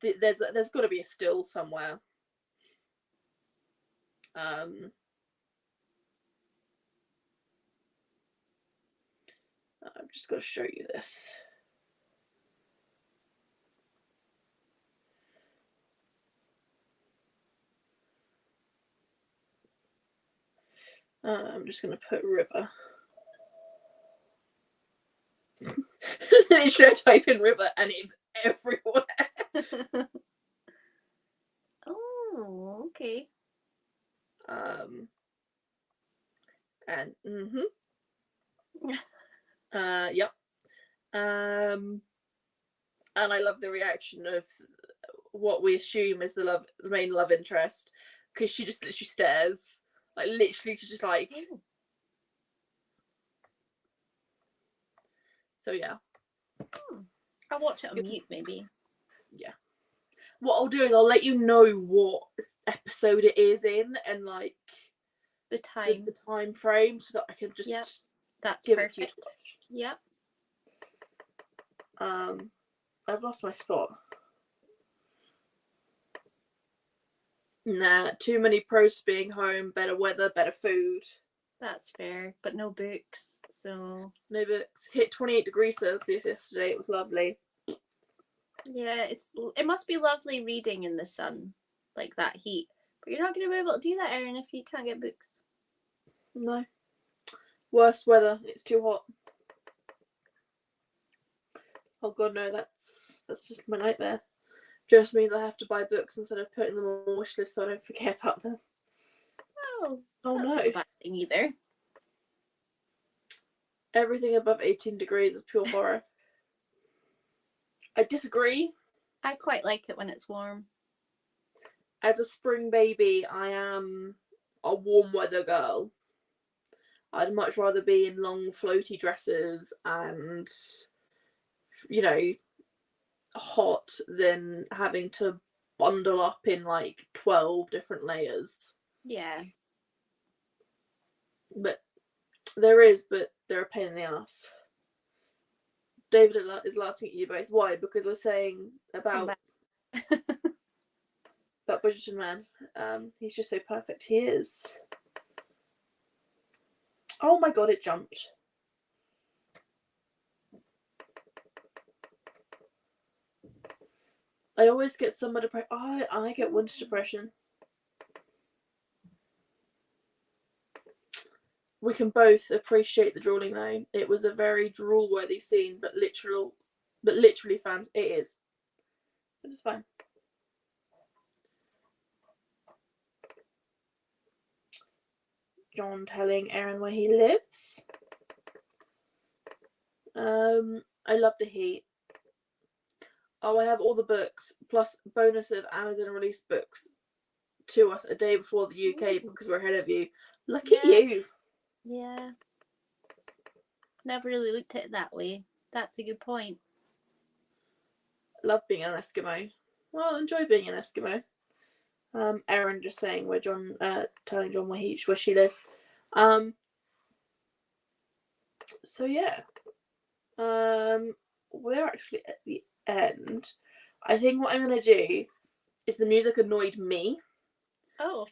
There's got to be a still somewhere. I'm just gonna show you this. I'm just gonna put river. Literally, I type in river and it's everywhere. Oh, okay. And yep. And I love the reaction of what we assume is the main love interest, because she just literally stares, like literally just like. Ooh. So yeah. I'll watch it on mute maybe. Yeah. What I'll do is I'll let you know what episode it is in and like the time frame, so that I can just. Yep. That's give perfect. It to you to watch. Yep. I've lost my spot. Nah, too many pros to being home, better weather, better food. That's fair, but no books, so... No books. Hit 28 degrees Celsius yesterday, it was lovely. Yeah, it must be lovely reading in the sun, like that heat. But you're not going to be able to do that, Erin, if you can't get books. No. Worst weather, it's too hot. Oh god, no, that's just my nightmare. Just means I have to buy books instead of putting them on my wish list so I don't forget about them. Oh that's no. Not a bad thing either. Everything above 18 degrees is pure horror. I disagree. I quite like it when it's warm. As a spring baby, I am a warm weather girl. I'd much rather be in long floaty dresses and, you know, hot than having to bundle up in like 12 different layers. Yeah. But they're a pain in the ass. David is laughing at you both. Why? Because we're saying about Bridgerton Man. He's just so perfect. He is. Oh my god, it jumped. I always get summer depression. I get winter depression. We can both appreciate the drooling though. It was a very drool-worthy scene, but literally, fans, it is. But it's fine. Jon telling Aaron where he lives. I love the heat. Oh, I have all the books plus bonus of Amazon released books to us a day before the UK because we're ahead of you. Look at you. Yeah. Never really looked at it that way. That's a good point. Love being an Eskimo. Well, enjoy being an Eskimo. Erin just saying where Jon, telling Jon where she lives. So yeah. We're actually at the end. I think what I'm gonna do is the music annoyed me. Oh.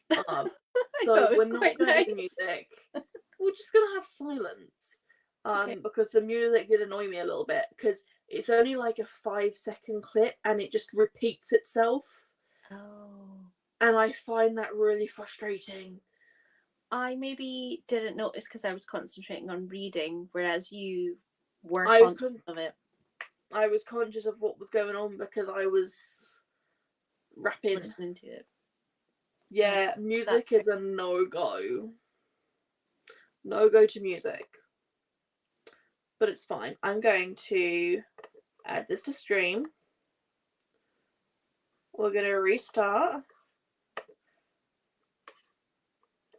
So we're not gonna do music. We're just gonna have silence. Because the music did annoy me a little bit because it's only like a 5-second clip and it just repeats itself. Oh. And I find that really frustrating. I maybe didn't notice because I was concentrating on reading, whereas you were conscious of it. I was conscious of what was going on because I was rapping. Listening to it. Yeah, music is a no-go. No-go to music. But it's fine. I'm going to add this to stream. We're going to restart.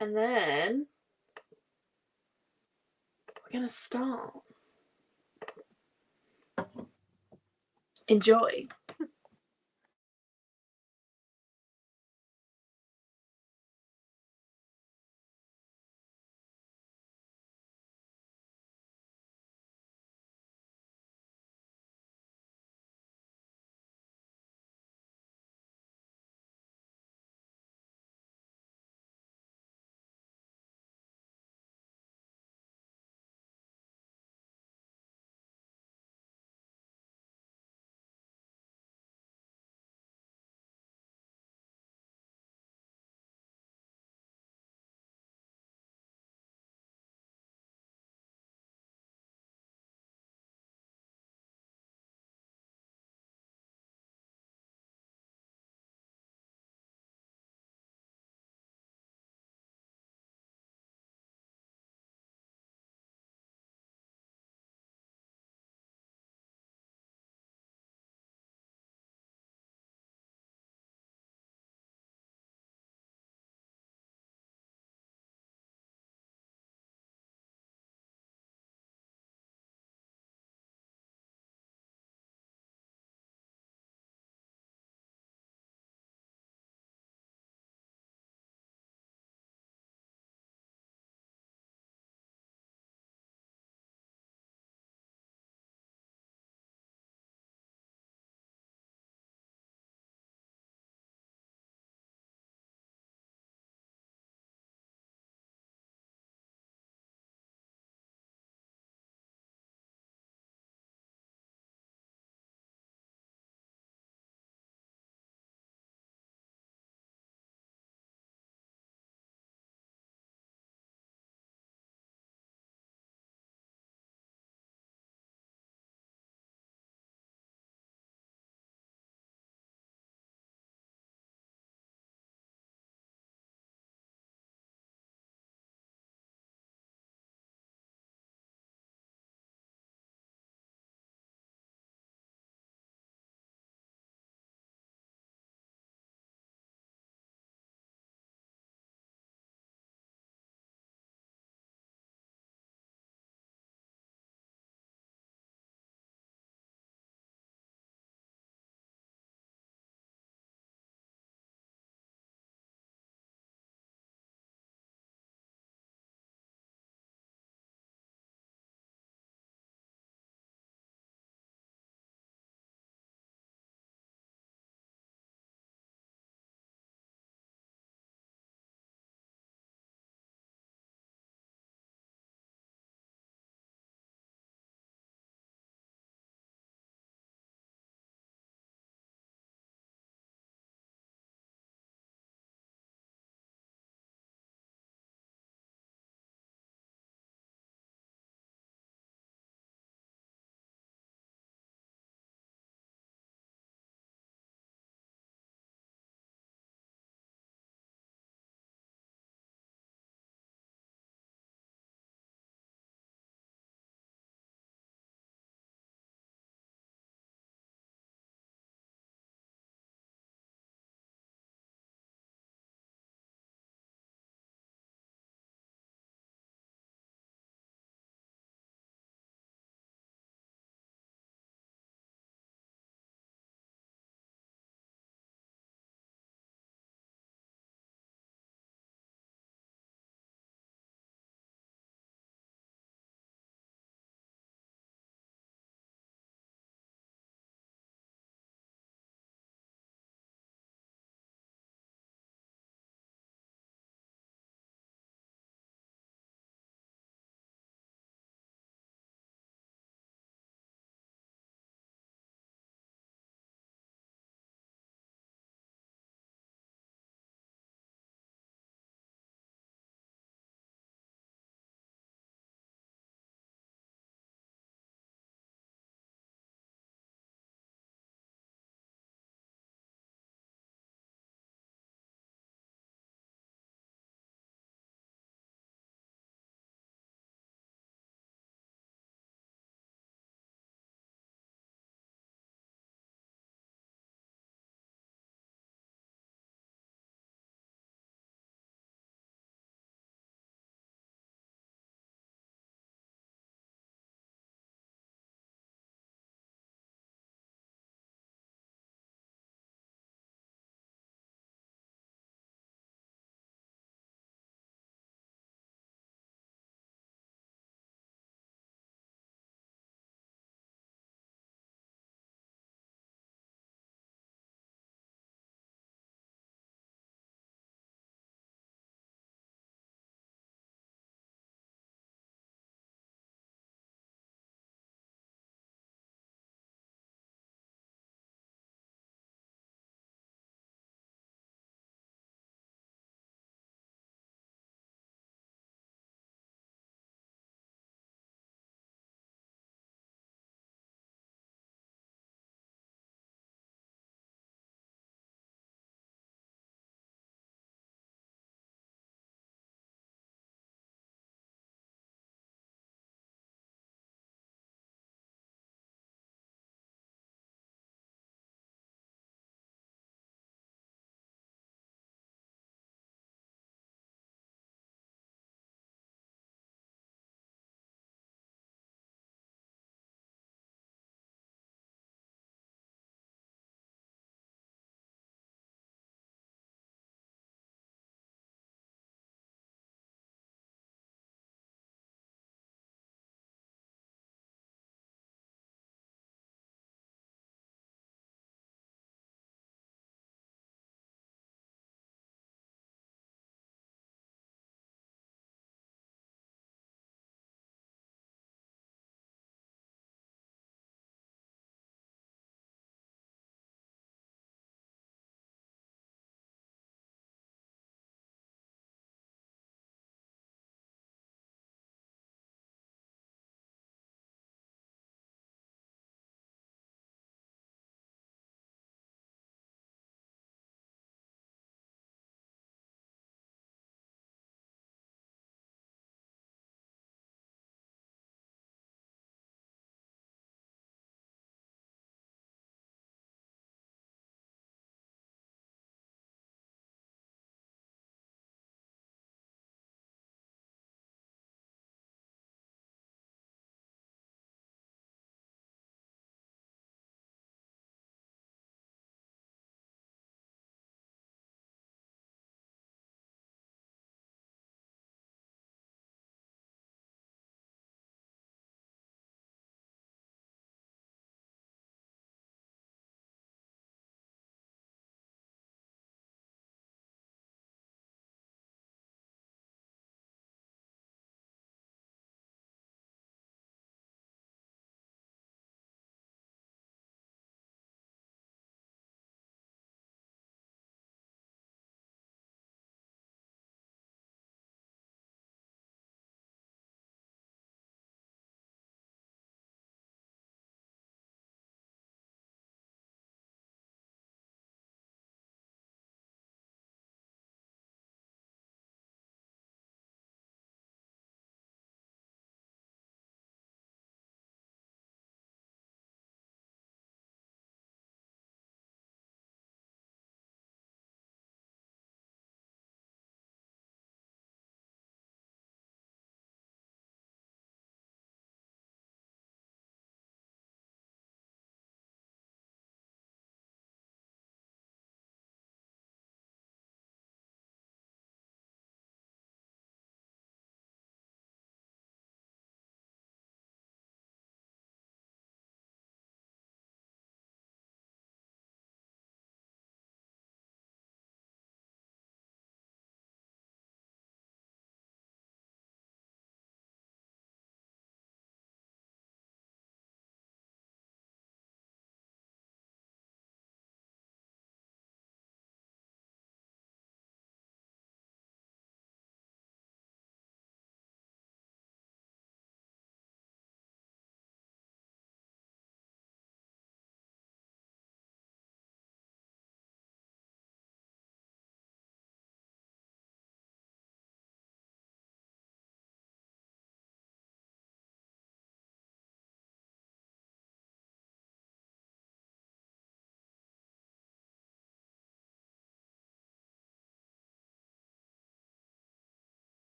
And then we're going to start. Enjoy.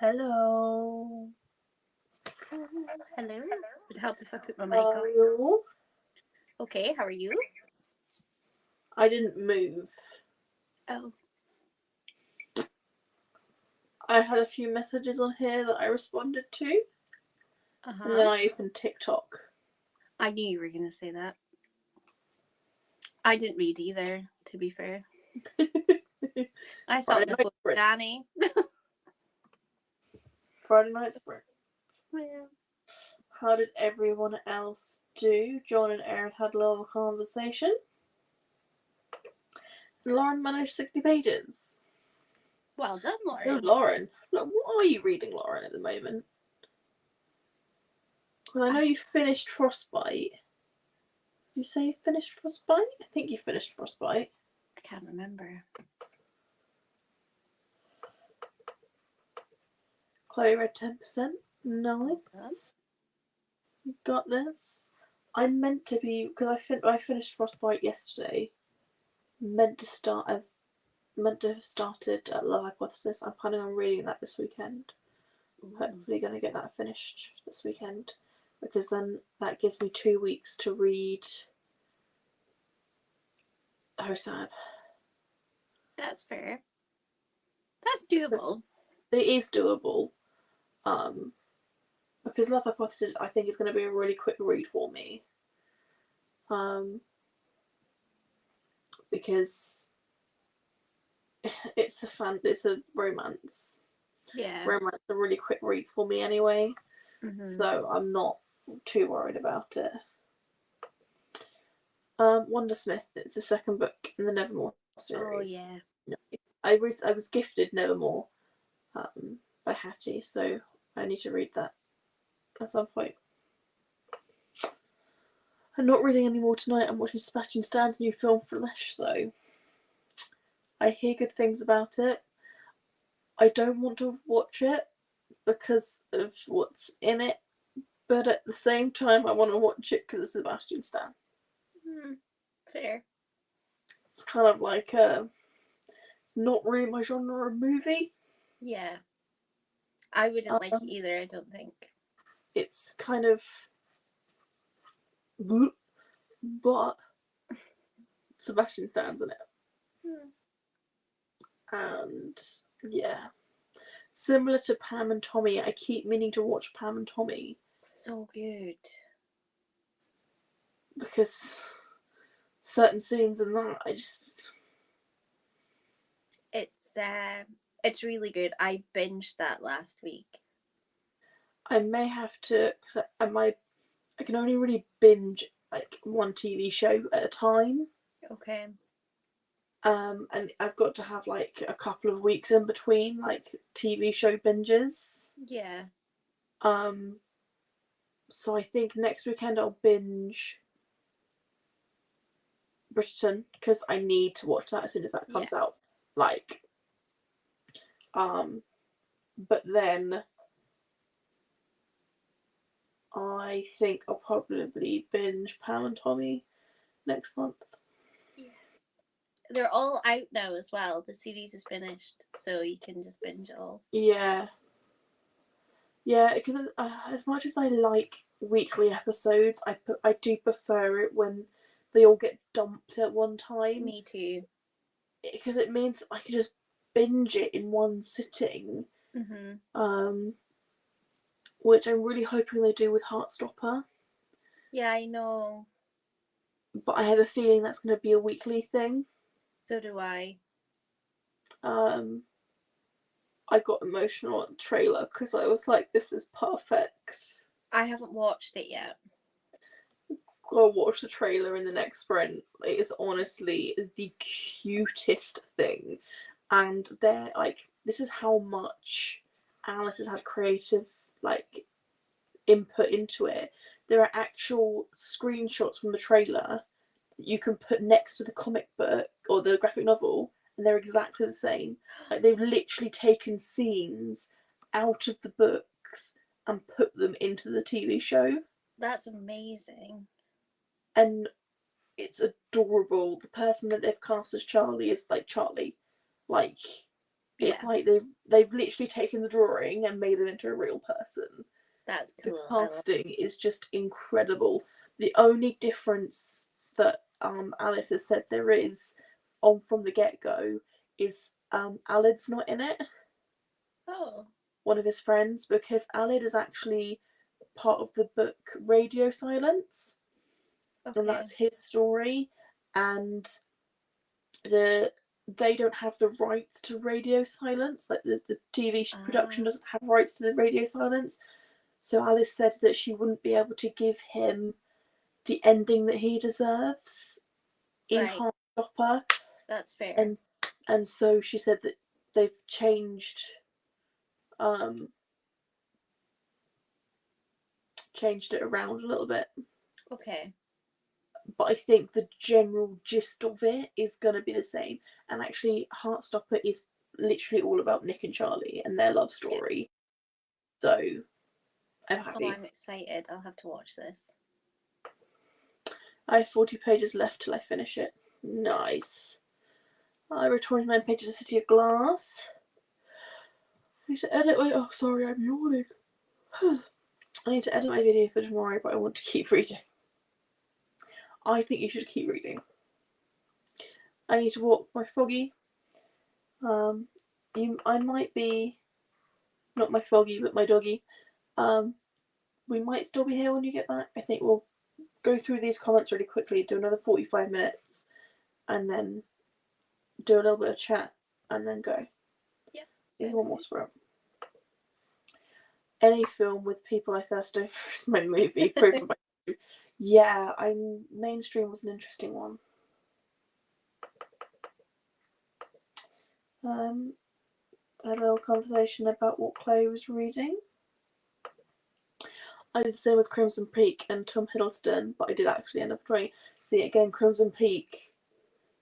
Hello. Hello. Would it help if I put my mic on? Hello. Okay, how are you? I didn't move. Oh. I had a few messages on here that I responded to. And then I opened TikTok. I knew you were going to say that. I didn't read either, to be fair. I saw it before Danny. Friday night sprint. Yeah. How did everyone else do? John and Erin had a little conversation. Lauren managed 60 pages. Well done, Lauren. Oh, Lauren. Look, what are you reading, Lauren, at the moment? Well, I know you finished Frostbite. Did you say you finished Frostbite? I think you finished Frostbite. I can't remember. Chloe read 10%. Nice. You got this. I meant to be, because I finished Frostbite yesterday. Meant to have started Love Hypothesis. I'm planning on reading that this weekend. Hopefully going to get that finished this weekend, because then that gives me 2 weeks to read HOSAB. That's fair. That's doable. It is doable. Because Love Hypothesis, I think, is going to be a really quick read for me. Because it's a romance. Yeah. Romance are really quick reads for me anyway. Mm-hmm. So I'm not too worried about it. Wondersmith, it's the second book in the Nevermore series. Oh yeah. I was gifted Nevermore by Hattie, so I need to read that at some point. I'm not reading any more tonight. I'm watching Sebastian Stan's new film Flesh, though. I hear good things about it. I don't want to watch it because of what's in it, but at the same time, I want to watch it because it's Sebastian Stan. Fair. It's kind of like it's not really my genre of movie. Yeah. I wouldn't like it either, I don't think. It's kind of, but Sebastian Stan's in it. And yeah, similar to Pam and Tommy, I keep meaning to watch Pam and Tommy. So good. Because certain scenes in that, It's really good. I binged that last week. I may have to, because I can only really binge like one TV show at a time. Okay. And I've got to have like a couple of weeks in between like TV show binges. Yeah. So I think next weekend I'll binge Bridgerton because I need to watch that as soon as that comes out. Like, but then I think I'll probably binge Pam and Tommy next month. Yes. They're all out now as well. The series is finished, so you can just binge it all. Yeah. Yeah, because as much as I like weekly episodes, I do prefer it when they all get dumped at one time. Me too. Because it means I can just binge it in one sitting. Mm-hmm. Which I'm really hoping they do with Heartstopper. Yeah, I know. But I have a feeling that's going to be a weekly thing. So do I. I got emotional at the trailer because I was like, this is perfect. I haven't watched it yet. Go watch the trailer in the next sprint. It is honestly the cutest thing. And they're like, this is how much Alice has had creative like input into it. There are actual screenshots from the trailer that you can put next to the comic book or the graphic novel, and they're exactly the same. Like they've literally taken scenes out of the books and put them into the TV show. That's amazing. And it's adorable. The person that they've cast as Charlie is like Charlie. Like, It's like they've literally taken the drawing and made them into a real person. That's cool. The casting is just incredible. The only difference that Alice has said there is from the get-go is Alid's not in it. Oh. One of his friends, because Alid is actually part of the book Radio Silence. Okay. And that's his story. And they don't have the rights to Radio Silence. Like the TV production doesn't have rights to the Radio Silence. So Alice said that she wouldn't be able to give him the ending that he deserves in Heartstopper. That's fair. And so she said that they've changed it around a little bit. Okay. But I think the general gist of it is going to be the same. And actually, Heartstopper is literally all about Nick and Charlie and their love story. Yeah. So, I'm happy. Oh, I'm excited. I'll have to watch this. I have 40 pages left till I finish it. Nice. I read 29 pages of City of Glass. I need to edit my... Oh, sorry, I'm yawning. I need to edit my video for tomorrow, but I want to keep reading. I think you should keep reading. I need to walk my Foggy. I might be... Not my Foggy, but my doggy. We might still be here when you get back. I think we'll go through these comments really quickly, do another 45 minutes, and then do a little bit of chat, and then go. Yeah. It's almost forever. Any film with people I thirst over is my movie. Yeah, Mainstream was an interesting one. I had a little conversation about what Chloe was reading. I did the same with Crimson Peak and Tom Hiddleston, but I did actually end up trying. See, again, Crimson Peak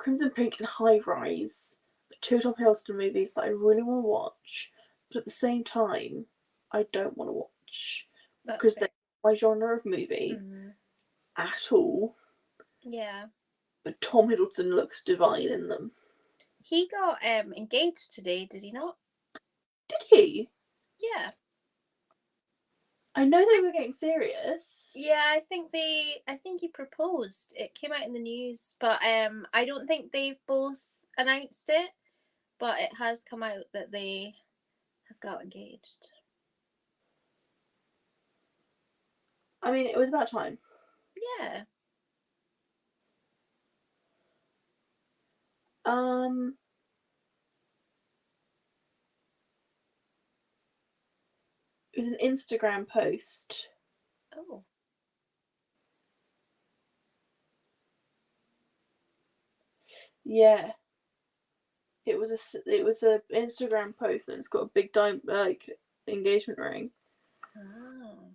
and High Rise are two Tom Hiddleston movies that I really want to watch, but at the same time, I don't want to watch. Because they're my genre of movie at all. Yeah. But Tom Hiddleston looks divine in them. He got engaged today, did he not? Did he? Yeah. I know they were getting serious. Yeah, I think he proposed. It came out in the news, but I don't think they've both announced it, but it has come out that they have got engaged. I mean, it was about time. Yeah. It was an Instagram post. Oh. Yeah. It was a Instagram post, and it's got a big engagement ring. Oh.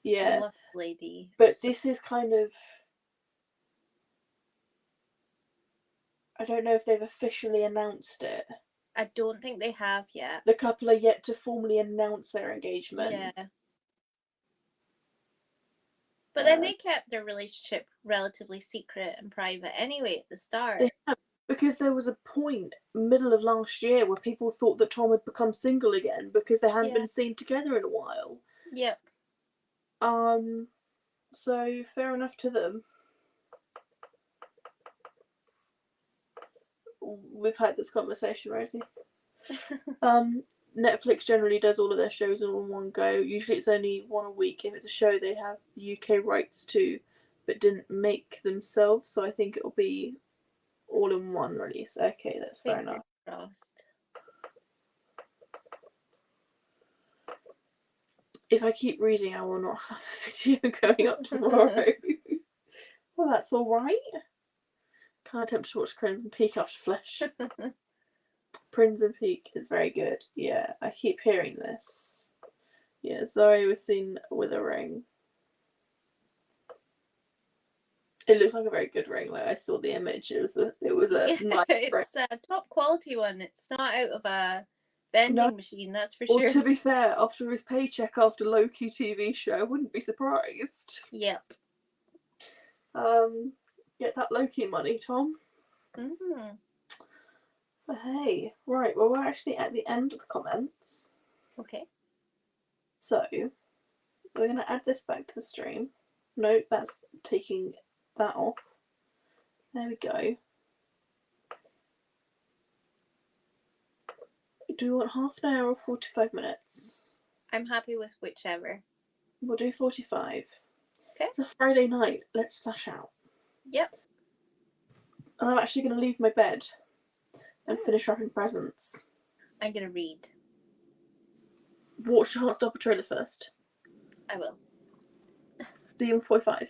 Yeah. Love lady. But this is kind of... I don't know if they've officially announced it. I don't think they have yet. The couple are yet to formally announce their engagement. Yeah. But then they kept their relationship relatively secret and private anyway at the start. They have, because there was a point middle of last year where people thought that Tom had become single again because they hadn't been seen together in a while. Yep. So fair enough to them. We've had this conversation, Rosie. Netflix generally does all of their shows in one go. Usually it's only one a week. If it's a show they have the UK rights to, but didn't make themselves, so I think it'll be all in one release. Okay, that's fair enough. Crossed. If I keep reading, I will not have a video going up tomorrow. Well, that's all right. Can't attempt to watch Crimson Peak after Flesh. Crimson Peak is very good. Yeah, I keep hearing this. Yeah, Zoe was seen with a ring. It looks like a very good ring. Like I saw the image. It was a nice ring. It's a top quality one. It's not out of a vending machine, that's for sure. Well, to be fair, after his paycheck after Loki TV show, I wouldn't be surprised. Yep. Get that Loki money, Tom. But hey, right, well, we're actually at the end of the comments. Okay. So, we're going to add this back to the stream. Note that's taking that off. There we go. Do we want half an hour or 45 minutes? I'm happy with whichever. We'll do 45. Okay. It's a Friday night. Let's splash out. Yep. And I'm actually going to leave my bed and finish wrapping presents. I'm going to read. Watch Heartstopper trailer first. I will. See you in 45.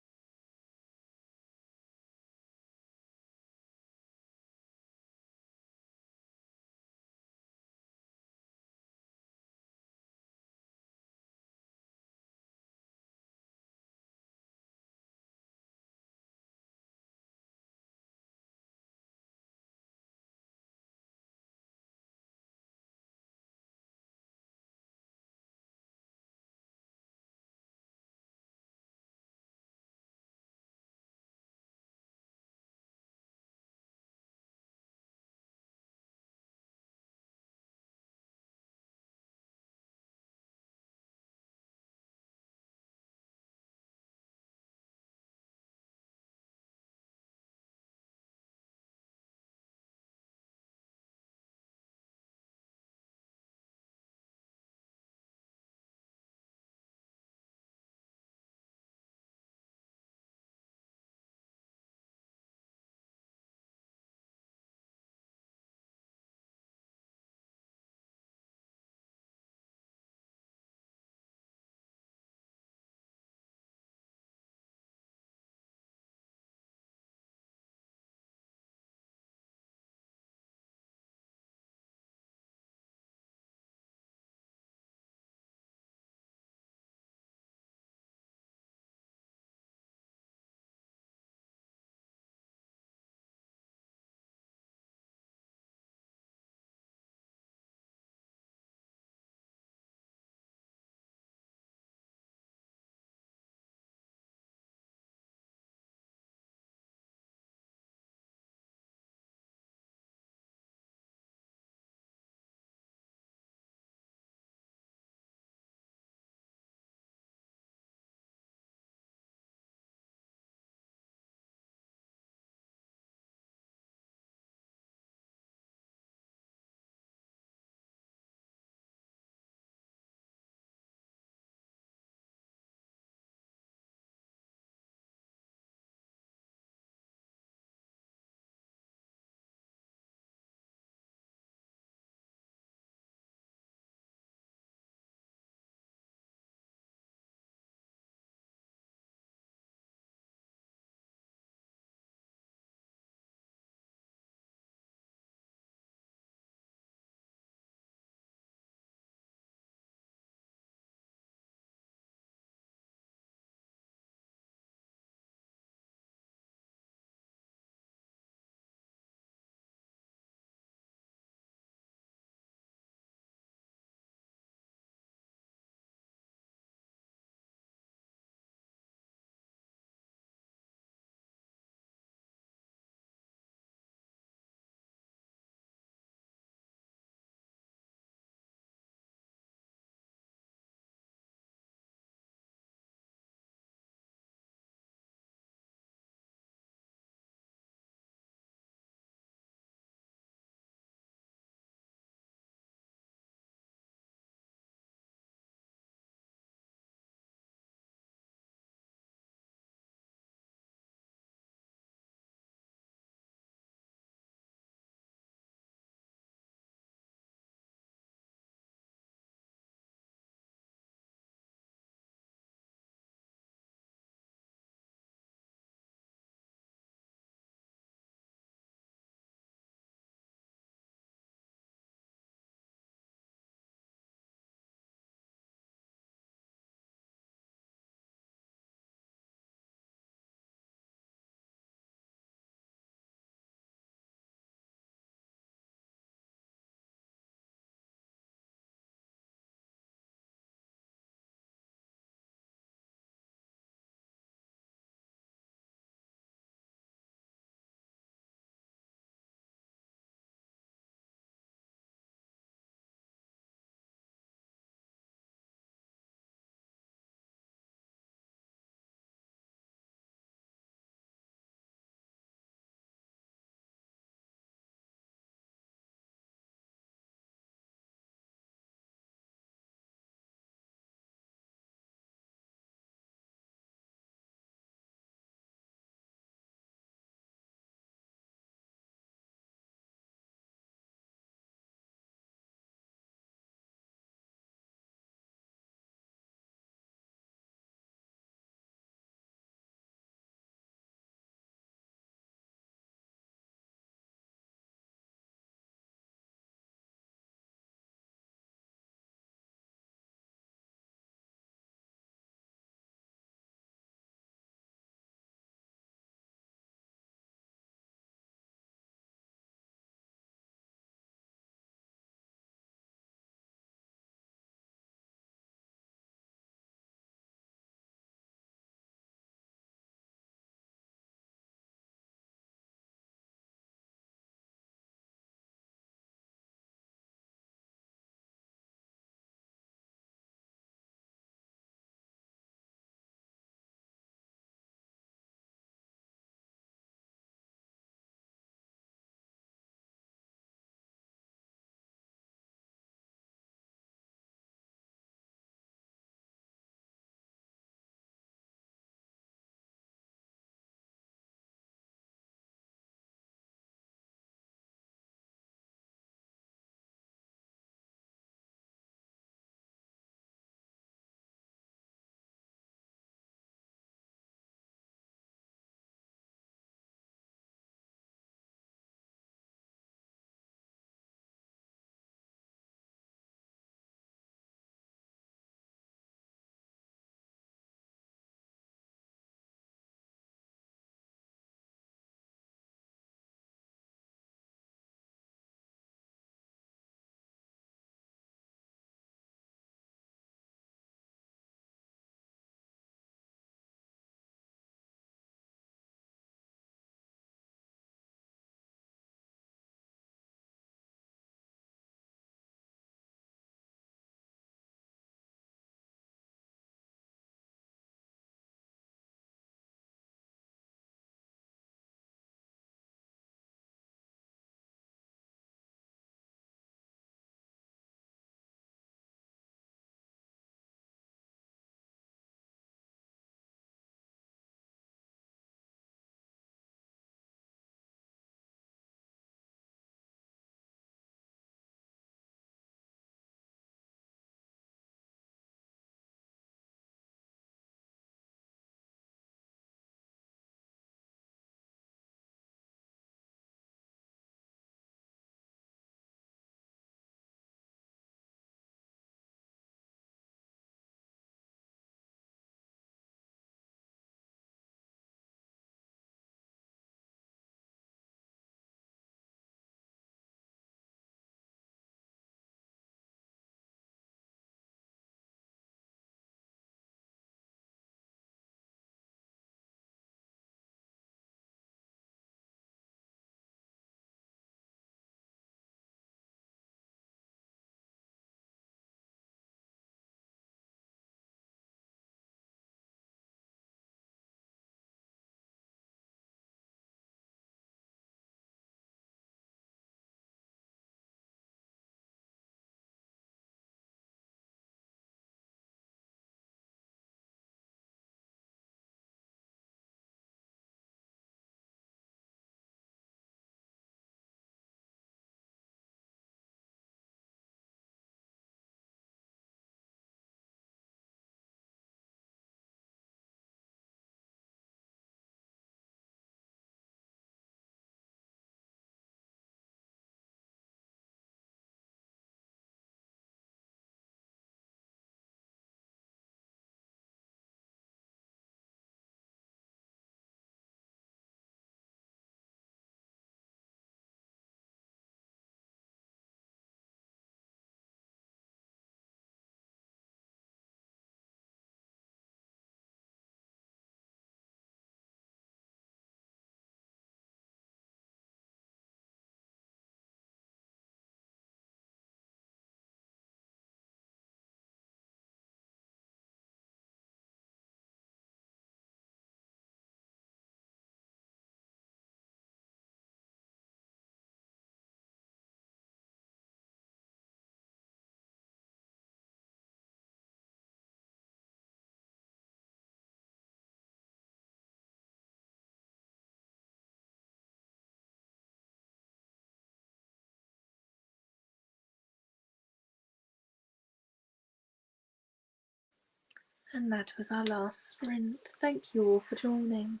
And that was our last sprint. Thank you all for joining.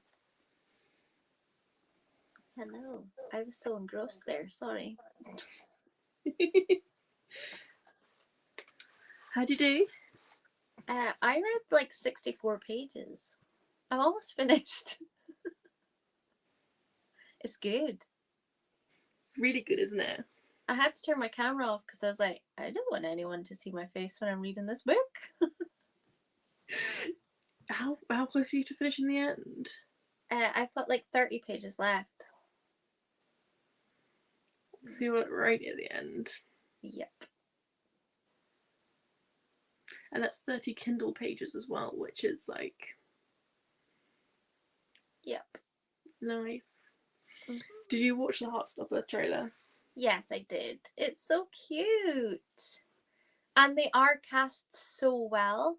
Hello. I was so engrossed there. Sorry. How'd you do? I read like 64 pages. I'm almost finished. It's good. It's really good, isn't it? I had to turn my camera off because I was like, I don't want anyone to see my face when I'm reading this book. How close are you to finishing the end? I've got like 30 pages left. So you're right at the end. Yep. And that's 30 Kindle pages as well, which is like... Yep. Nice. Mm-hmm. Did you watch the Heartstopper trailer? Yes, I did. It's so cute. And they are cast so well.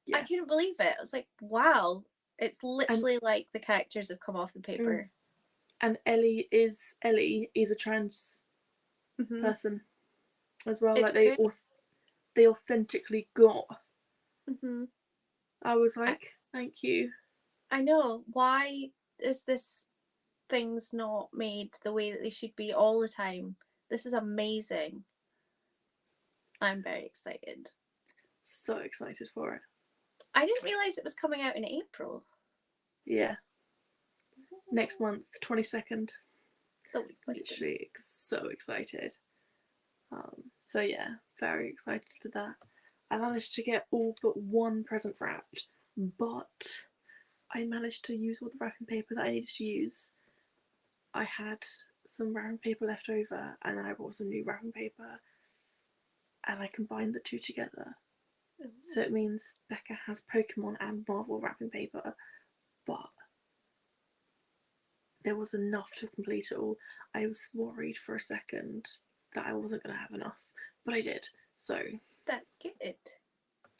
Yeah. I couldn't believe it. I was like, wow. It's literally like the characters have come off the paper. And Ellie is a trans person as well. It's like they authentically got. I was like, thank you. I know. Why is this things not made the way that they should be all the time? This is amazing. I'm very excited. So excited for it. I didn't realise it was coming out in April. Yeah. Next month, 22nd. So excited. Literally so excited. So yeah, very excited for that. I managed to get all but one present wrapped, but I managed to use all the wrapping paper that I needed to use. I had some wrapping paper left over, and then I bought some new wrapping paper, and I combined the two together. Mm-hmm. So it means Becca has Pokemon and Marvel wrapping paper, but there was enough to complete it all. I was worried for a second that I wasn't going to have enough, but I did. So that's good.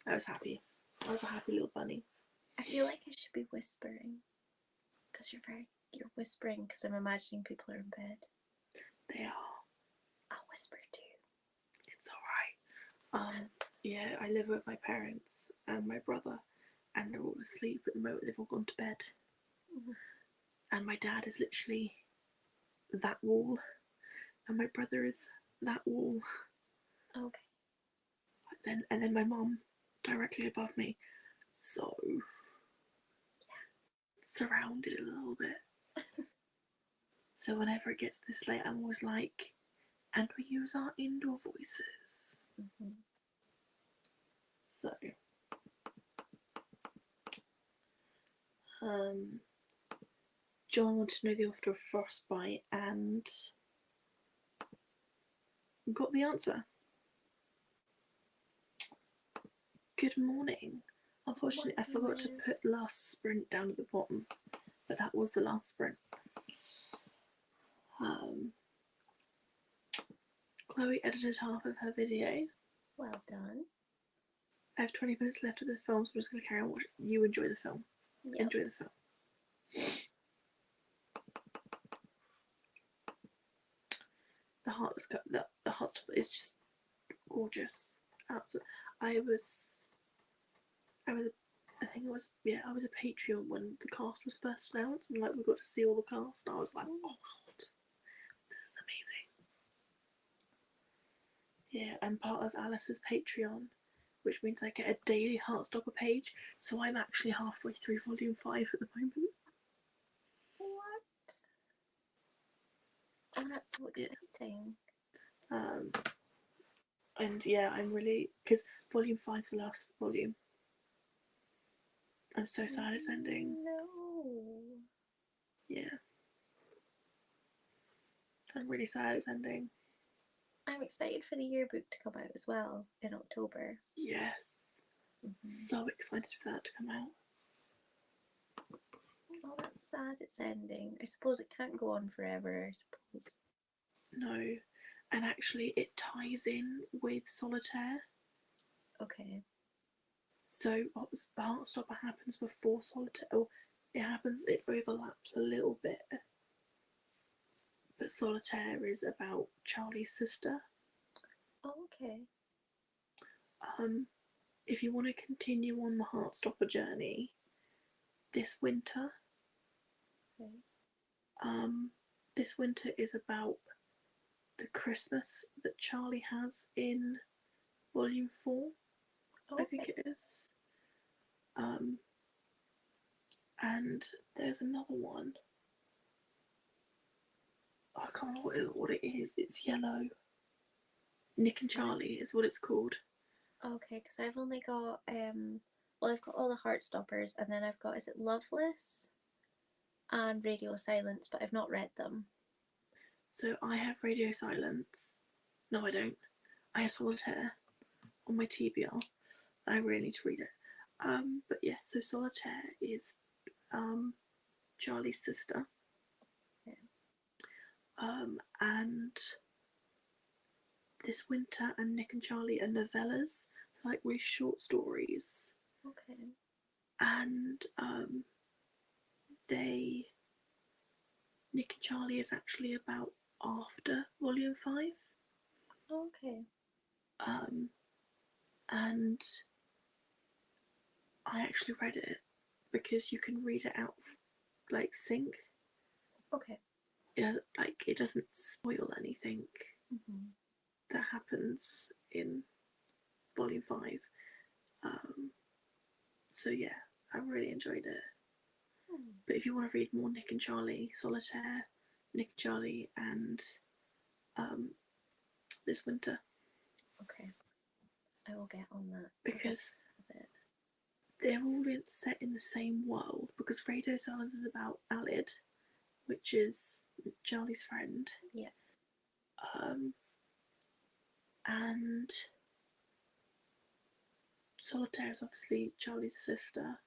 I was happy. I was a happy little bunny. I feel like I should be whispering because you're whispering because I'm imagining people are in bed. They are. I'll whisper too. It's alright. Yeah, I live with my parents and my brother, and they're all asleep at the moment. They've all gone to bed. And my dad is literally that wall, and my brother is that wall. Okay. And then my mum directly above me. So surrounded a little bit. So whenever it gets this late, I'm always like, and we use our indoor voices. So John wanted to know the author of Frostbite and got the answer. Good morning. Unfortunately, I forgot to put last sprint down at the bottom, but that was the last sprint. Chloe edited half of her video. Well done. I have 20 minutes left of the film, so I'm just going to carry on watching. You enjoy the film. Yep. Enjoy the film. The Heartstopper is just gorgeous. Absolutely. I was a Patreon when the cast was first announced, and like we got to see all the cast, and I was like, oh my god, this is amazing. Yeah, I'm part of Alice's Patreon, which means I get a daily Heartstopper page, so I'm actually halfway through volume 5 at the moment. What? Oh, that's so exciting. Yeah. And yeah, I'm really, because volume 5's the last volume. I'm so sad it's ending. No. Yeah. I'm really sad it's ending. I'm excited for the yearbook to come out as well in October. Yes. So excited for that to come out. Oh, that's sad it's ending. I suppose it can't go on forever, I suppose. No. And actually it ties in with Solitaire. Okay. So Heartstopper happens before Solitaire. Oh, it overlaps a little bit. But Solitaire is about Charlie's sister. Oh, okay. if you want to continue on the Heartstopper journey this winter, Okay. This winter is about the Christmas that Charlie has in Volume 4, Okay. I think it is. And there's another one. I can't remember what it is. It's yellow. Nick and Charlie is what it's called. Okay, because I've only got well, I've got all the Heartstoppers, and then I've got, is it Loveless and Radio Silence, but I've not read them. So I have Radio Silence. No, I don't. I have Solitaire on my TBR. I really need to read it. But yeah, so Solitaire is Charlie's sister. Yeah. And this winter and Nick and Charlie are novellas, so like really short stories. Okay. And Nick and Charlie is actually about after Volume 5. Okay. And I actually read it because you can read it out like sync. Okay. Like it doesn't spoil anything that happens in Volume 5. So yeah, I really enjoyed it. But if you want to read more Nick and Charlie, Solitaire, Nick and Charlie, and this winter. Okay. I will get on that. Because they're all set in the same world, because Radio Silence is about Alid, which is Charlie's friend. Yeah. And Solitaire is obviously Charlie's sister.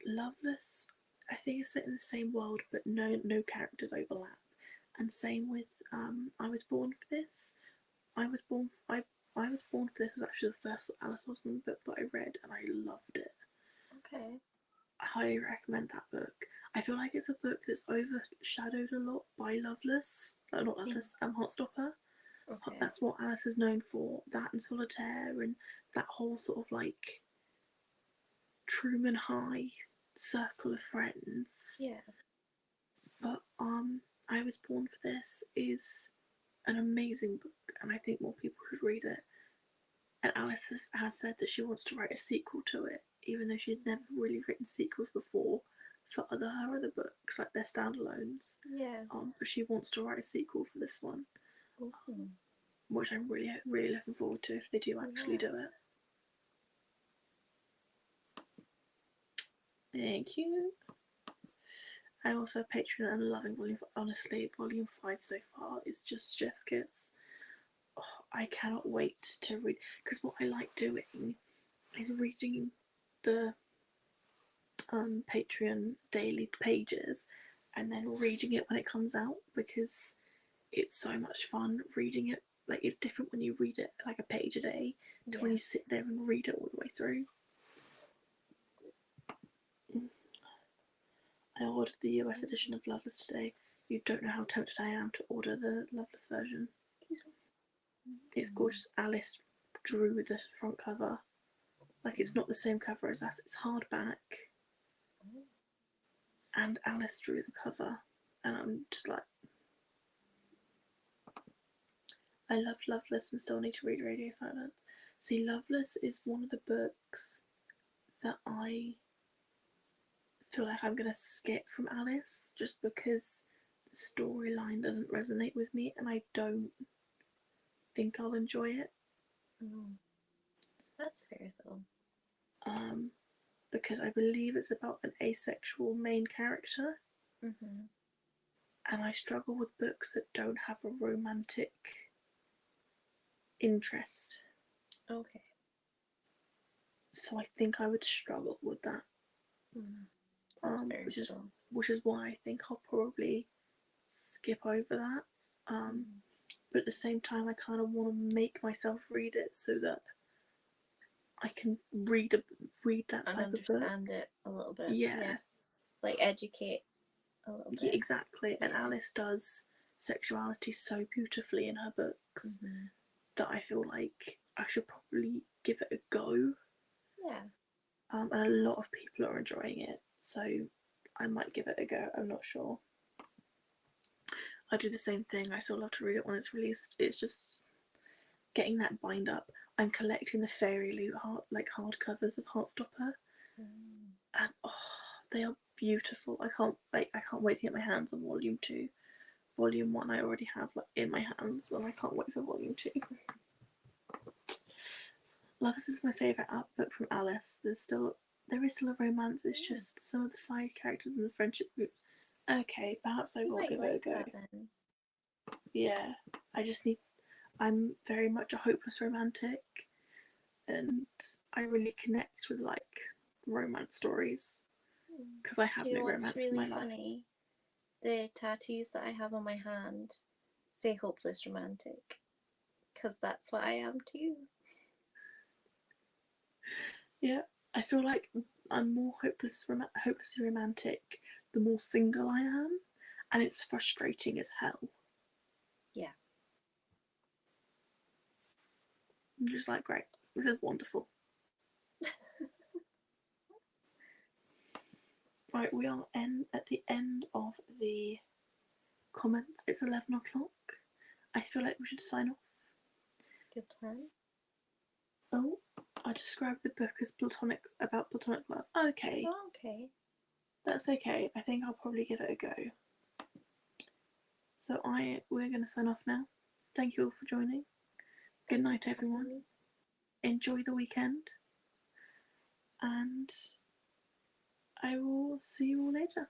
Loveless, I think, is set in the same world, but no characters overlap. And same with I Was Born for This. I Was Born for This was actually the first Alice Osman book that I read, and I loved it. Okay. I highly recommend that book. I feel like it's a book that's overshadowed a lot by Loveless. Not Loveless, Heartstopper. Okay. That's what Alice is known for. That and Solitaire and that whole sort of like Truman High circle of friends. Yeah. But I Was Born for This is an amazing book, and I think more people should read it. And Alice has said that she wants to write a sequel to it, even though she's never really written sequels before for her other books, like their standalones. Yeah. But she wants to write a sequel for this one, which I'm really, really looking forward to if they do actually do it. Thank you. I'm also a patron and loving Volume 5. Honestly, Volume 5 so far is just chef's kiss. Oh, I cannot wait to read, because what I like doing is reading the Patreon daily pages and then reading it when it comes out, because it's so much fun reading it. Like, it's different when you read it like a page a day to when you sit there and read it all the way through. I ordered the US edition of Loveless today. You don't know how tempted I am to order the Loveless version. It's gorgeous. Alice drew the front cover. Like, it's not the same cover as us. It's hardback. And Alice drew the cover. And I'm just like, I love Loveless and still need to read Radio Silence. See, Loveless is one of the books that I feel like I'm going to skip from Alice, just because the storyline doesn't resonate with me and I don't think I'll enjoy it. That's fair, though. Because I believe it's about an asexual main character. And I struggle with books that don't have a romantic interest. Okay. So I think I would struggle with that. That's fair, which is why I think I'll probably skip over that. But at the same time, I kind of want to make myself read it so that I can read that type of book. Understand it a little bit. Yeah. Like, educate a little bit. Yeah, exactly. And Alice does sexuality so beautifully in her books that I feel like I should probably give it a go. Yeah. And a lot of people are enjoying it, so I might give it a go. I'm not sure. I do the same thing. I still love to read it when it's released. It's just getting that bind up. I'm collecting the Fairy Loot hardcovers of Heartstopper, and they are beautiful. I can't wait to get my hands on Volume 2. Volume 1 I already have in my hands, and I can't wait for Volume 2. Lovers is my favourite book from Alice. There is still a romance. It's just some of the side characters and the friendship groups. Okay, perhaps I will give it a go. Yeah, I'm very much a hopeless romantic, and I really connect with romance stories because I have no romance in my life. Funny? The tattoos that I have on my hand say hopeless romantic, because that's what I am too. Yeah, I feel like I'm more hopelessly romantic the more single I am, and it's frustrating as hell. Yeah. I'm just like, great, this is wonderful. Right, we are at the end of the comments. It's 11 o'clock. I feel like we should sign off. Good plan. Oh, I described the book as about platonic love. Okay. Oh, okay. That's okay. I think I'll probably give it a go. So we're going to sign off now. Thank you all for joining. Good night, everyone. Enjoy the weekend. And I will see you all later.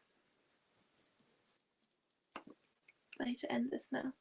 I need to end this now.